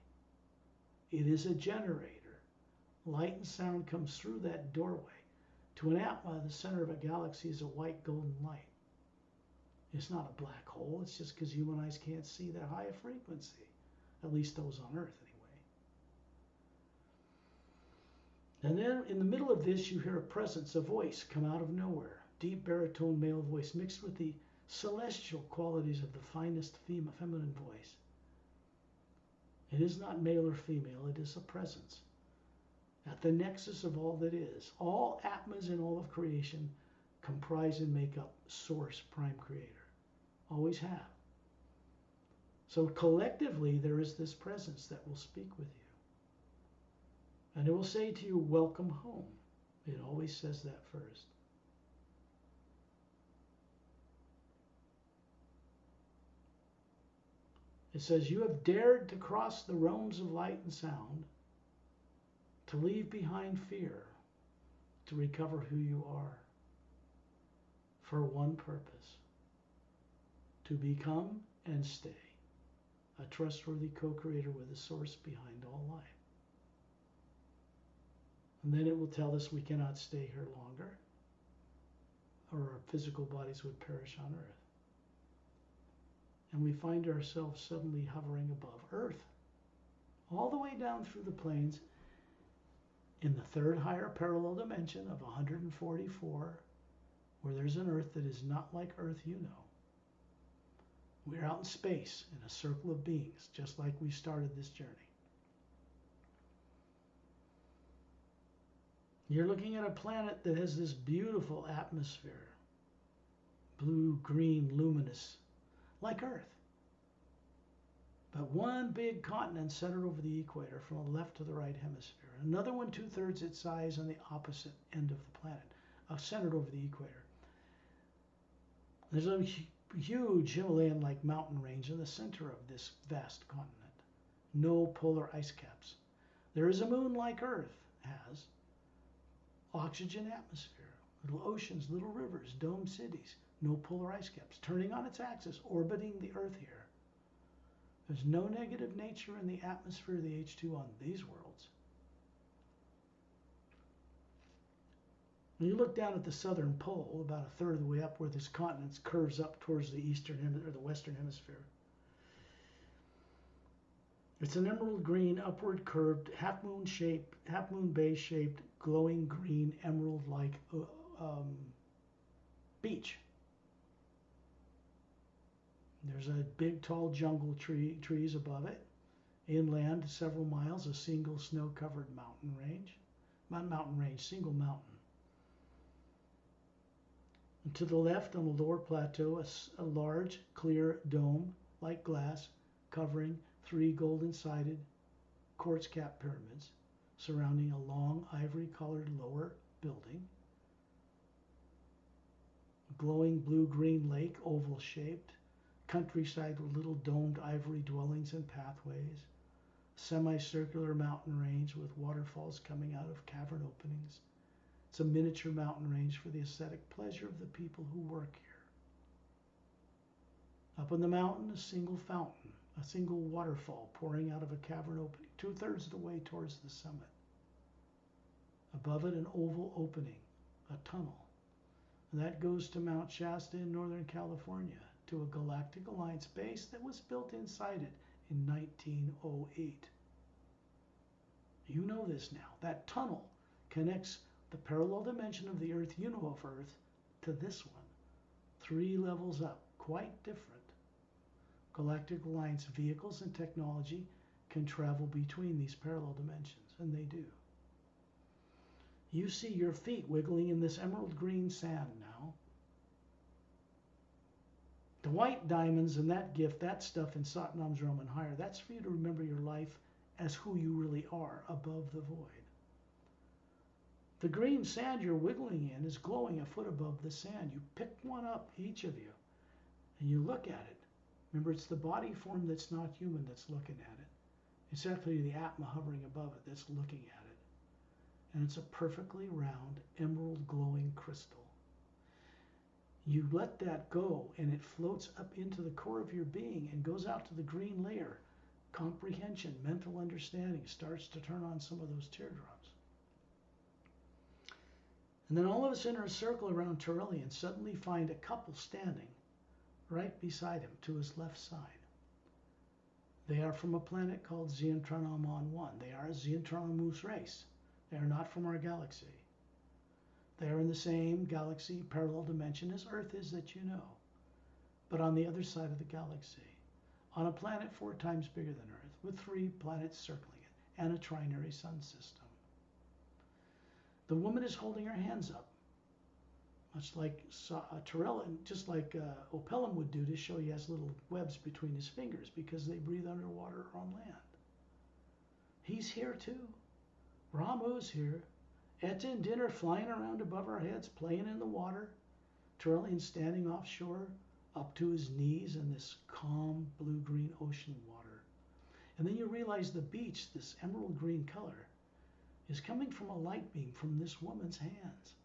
It is a generator Light and sound comes through that doorway. To an atma, the center of a galaxy is a white golden light. It's not a black hole. It's just because human eyes can't see that high a frequency. At least those on Earth, anyway. And then in the middle of this, you hear a presence, a voice come out of nowhere. Deep baritone male voice mixed with the celestial qualities of the finest feminine voice. It is not male or female. It is a presence. At the nexus of all that is. All atmas in all of creation comprise and make up Source, Prime Creator. Always have. So collectively, there is this presence that will speak with you. And it will say to you, welcome home. It always says that first. It says, you have dared to cross the realms of light and sound, to leave behind fear, to recover who you are, for one purpose. To become and stay a trustworthy co-creator with the source behind all life. And then it will tell us we cannot stay here longer, or our physical bodies would perish on Earth. And we find ourselves suddenly hovering above Earth, all the way down through the planes in the third higher parallel dimension of 144, where there's an Earth that is not like Earth you know. We're out in space in a circle of beings, just like we started this journey. You're looking at a planet that has this beautiful atmosphere, blue, green, luminous, like Earth. But one big continent centered over the equator from the left to the right hemisphere. Another one 2/3 its size on the opposite end of the planet, centered over the equator. There's a huge Himalayan-like mountain range in the center of this vast continent. No polar ice caps. There is a moon like Earth has. Oxygen atmosphere, little oceans, little rivers, domed cities, no polar ice caps, turning on its axis, orbiting the Earth here. There's no negative nature in the atmosphere of the H2 on these worlds. When you look down at the southern pole, about a third of the way up where this continent curves up towards the eastern or the western hemisphere, it's an emerald green, upward curved, half moon base shaped, glowing green, emerald-like beach. There's a big, tall jungle trees above it. Inland, several miles, a single snow-covered mountain range. Not mountain range, single mountain. And to the left, on the lower plateau, a large, clear dome, like glass, covering 3 golden-sided quartz-capped pyramids, surrounding a long, ivory-colored lower building. Glowing blue-green lake, oval-shaped. Countryside with little domed ivory dwellings and pathways. Semicircular mountain range with waterfalls coming out of cavern openings. It's a miniature mountain range for the aesthetic pleasure of the people who work here. Up on the mountain, a single fountain, a single waterfall pouring out of a cavern opening, 2/3 of the way towards the summit. Above it, an oval opening, a tunnel. And that goes to Mount Shasta in Northern California, to a Galactic Alliance base that was built inside it in 1908. You know this now. That tunnel connects the parallel dimension of the Earth you know of Earth to this one. 3 levels up, quite different. Galactic Alliance vehicles and technology can travel between these parallel dimensions, and they do. You see your feet wiggling in this emerald green sand now. The white diamonds and that gift, that stuff in Satnam's realm and higher, that's for you to remember your life as who you really are above the void. The green sand you're wiggling in is glowing a foot above the sand. You pick one up, each of you, and you look at it. Remember, it's the body form that's not human that's looking at it. It's actually the Atma hovering above it that's looking at it. And it's a perfectly round, emerald glowing crystal. You let that go, and it floats up into the core of your being and goes out to the green layer. Comprehension, mental understanding starts to turn on some of those teardrops. And then all of us in our circle around Turellian suddenly find a couple standing right beside him to his left side. They are from a planet called Xeontranomon 1. They are a Xeontranomous race. They are not from our galaxy. They are in the same galaxy, parallel dimension as Earth is that you know, but on the other side of the galaxy, on a planet 4 times bigger than Earth, with 3 planets circling it, and a trinary sun system. The woman is holding her hands up, much like Turellian, just like Opellum would do to show he has little webs between his fingers because they breathe underwater or on land. He's here too. Ramu's here. Etta and Din are flying around above our heads, playing in the water. Turellian standing offshore, up to his knees in this calm blue-green ocean water. And then you realize the beach, this emerald green color, is coming from a light beam from this woman's hands.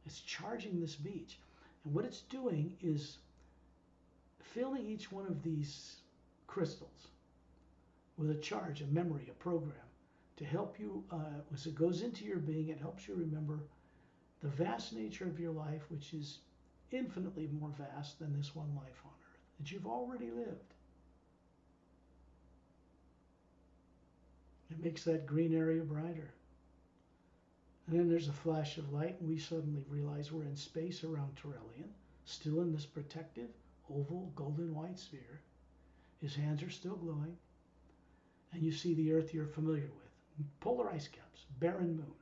It's charging this beach. And what it's doing is filling each one of these crystals with a charge, a memory, a program, to help you, as it goes into your being, it helps you remember the vast nature of your life, which is infinitely more vast than this one life on Earth, that you've already lived. It makes that green area brighter. And then there's a flash of light, and we suddenly realize we're in space around Turellian, still in this protective, oval, golden white sphere. His hands are still glowing, and you see the Earth you're familiar with. Polar ice caps, barren moon,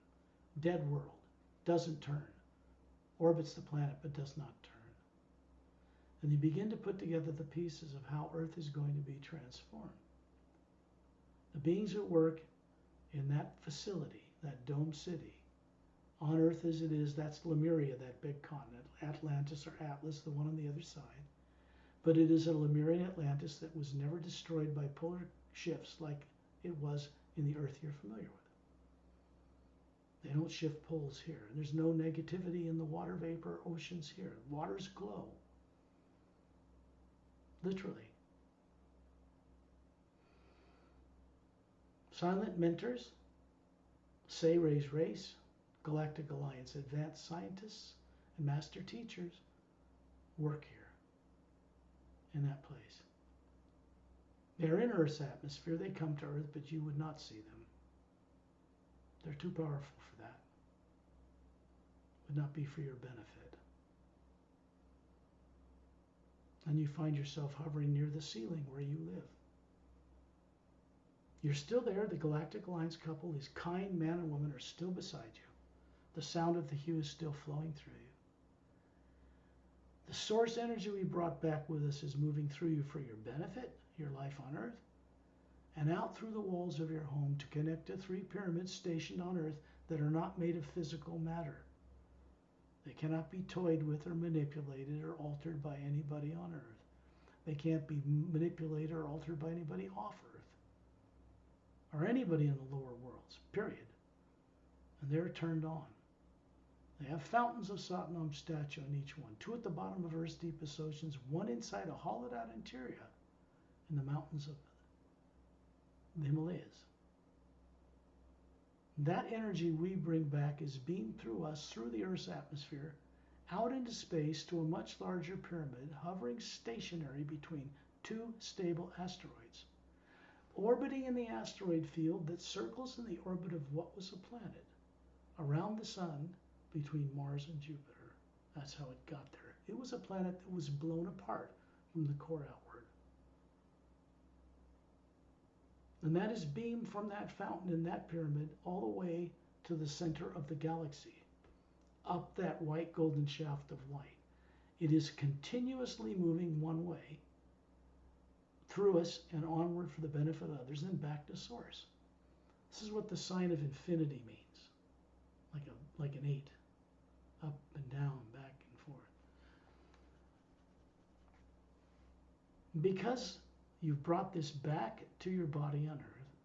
dead world, doesn't turn, orbits the planet but does not turn. And you begin to put together the pieces of how Earth is going to be transformed. The beings at work in that facility, that dome city, on Earth as it is, that's Lemuria, that big continent, Atlantis or Atlas, the one on the other side. But it is a Lemurian Atlantis that was never destroyed by polar shifts like it was in the Earth you're familiar with. They don't shift poles here. And there's no negativity in the water vapor oceans here. Waters glow. Literally. Silent mentors, Sayre's race, Galactic Alliance advanced scientists, and master teachers work here in that place. They're in Earth's atmosphere. They come to Earth, but you would not see them. They're too powerful for that. Would not be for your benefit. And you find yourself hovering near the ceiling where you live. You're still there. The Galactic Alliance couple, these kind man and woman, are still beside you. The sound of the hue is still flowing through you. The source energy we brought back with us is moving through you for your benefit, your life on Earth, and out through the walls of your home to connect to 3 pyramids stationed on Earth that are not made of physical matter. They cannot be toyed with or manipulated or altered by anybody on Earth. They can't be manipulated or altered by anybody off Earth or anybody in the lower worlds, period. And they're turned on. They have fountains of Satnam statue in each one, 2 at the bottom of Earth's deepest oceans, 1 inside a hollowed-out interior in the mountains of the Himalayas. That energy we bring back is beamed through us, through the Earth's atmosphere, out into space to a much larger pyramid, hovering stationary between 2 stable asteroids, orbiting in the asteroid field that circles in the orbit of what was a planet, around the sun, between Mars and Jupiter. That's how it got there. It was a planet that was blown apart from the core outward. And that is beamed from that fountain in that pyramid all the way to the center of the galaxy, up that white golden shaft of light. It is continuously moving one way, through us and onward for the benefit of others, and back to source. This is what the sign of infinity means, like an 8. Up and down, back and forth. Because you've brought this back to your body on Earth,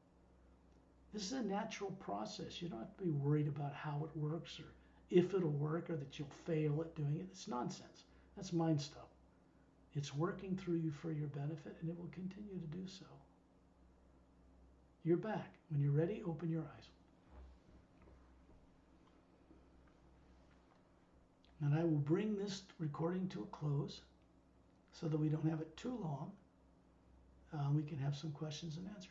this is a natural process. You don't have to be worried about how it works or if it'll work or that you'll fail at doing it. It's nonsense. That's mind stuff. It's working through you for your benefit, and it will continue to do so. You're back. When you're ready, open your eyes. And I will bring this recording to a close so that we don't have it too long. We can have some questions and answers.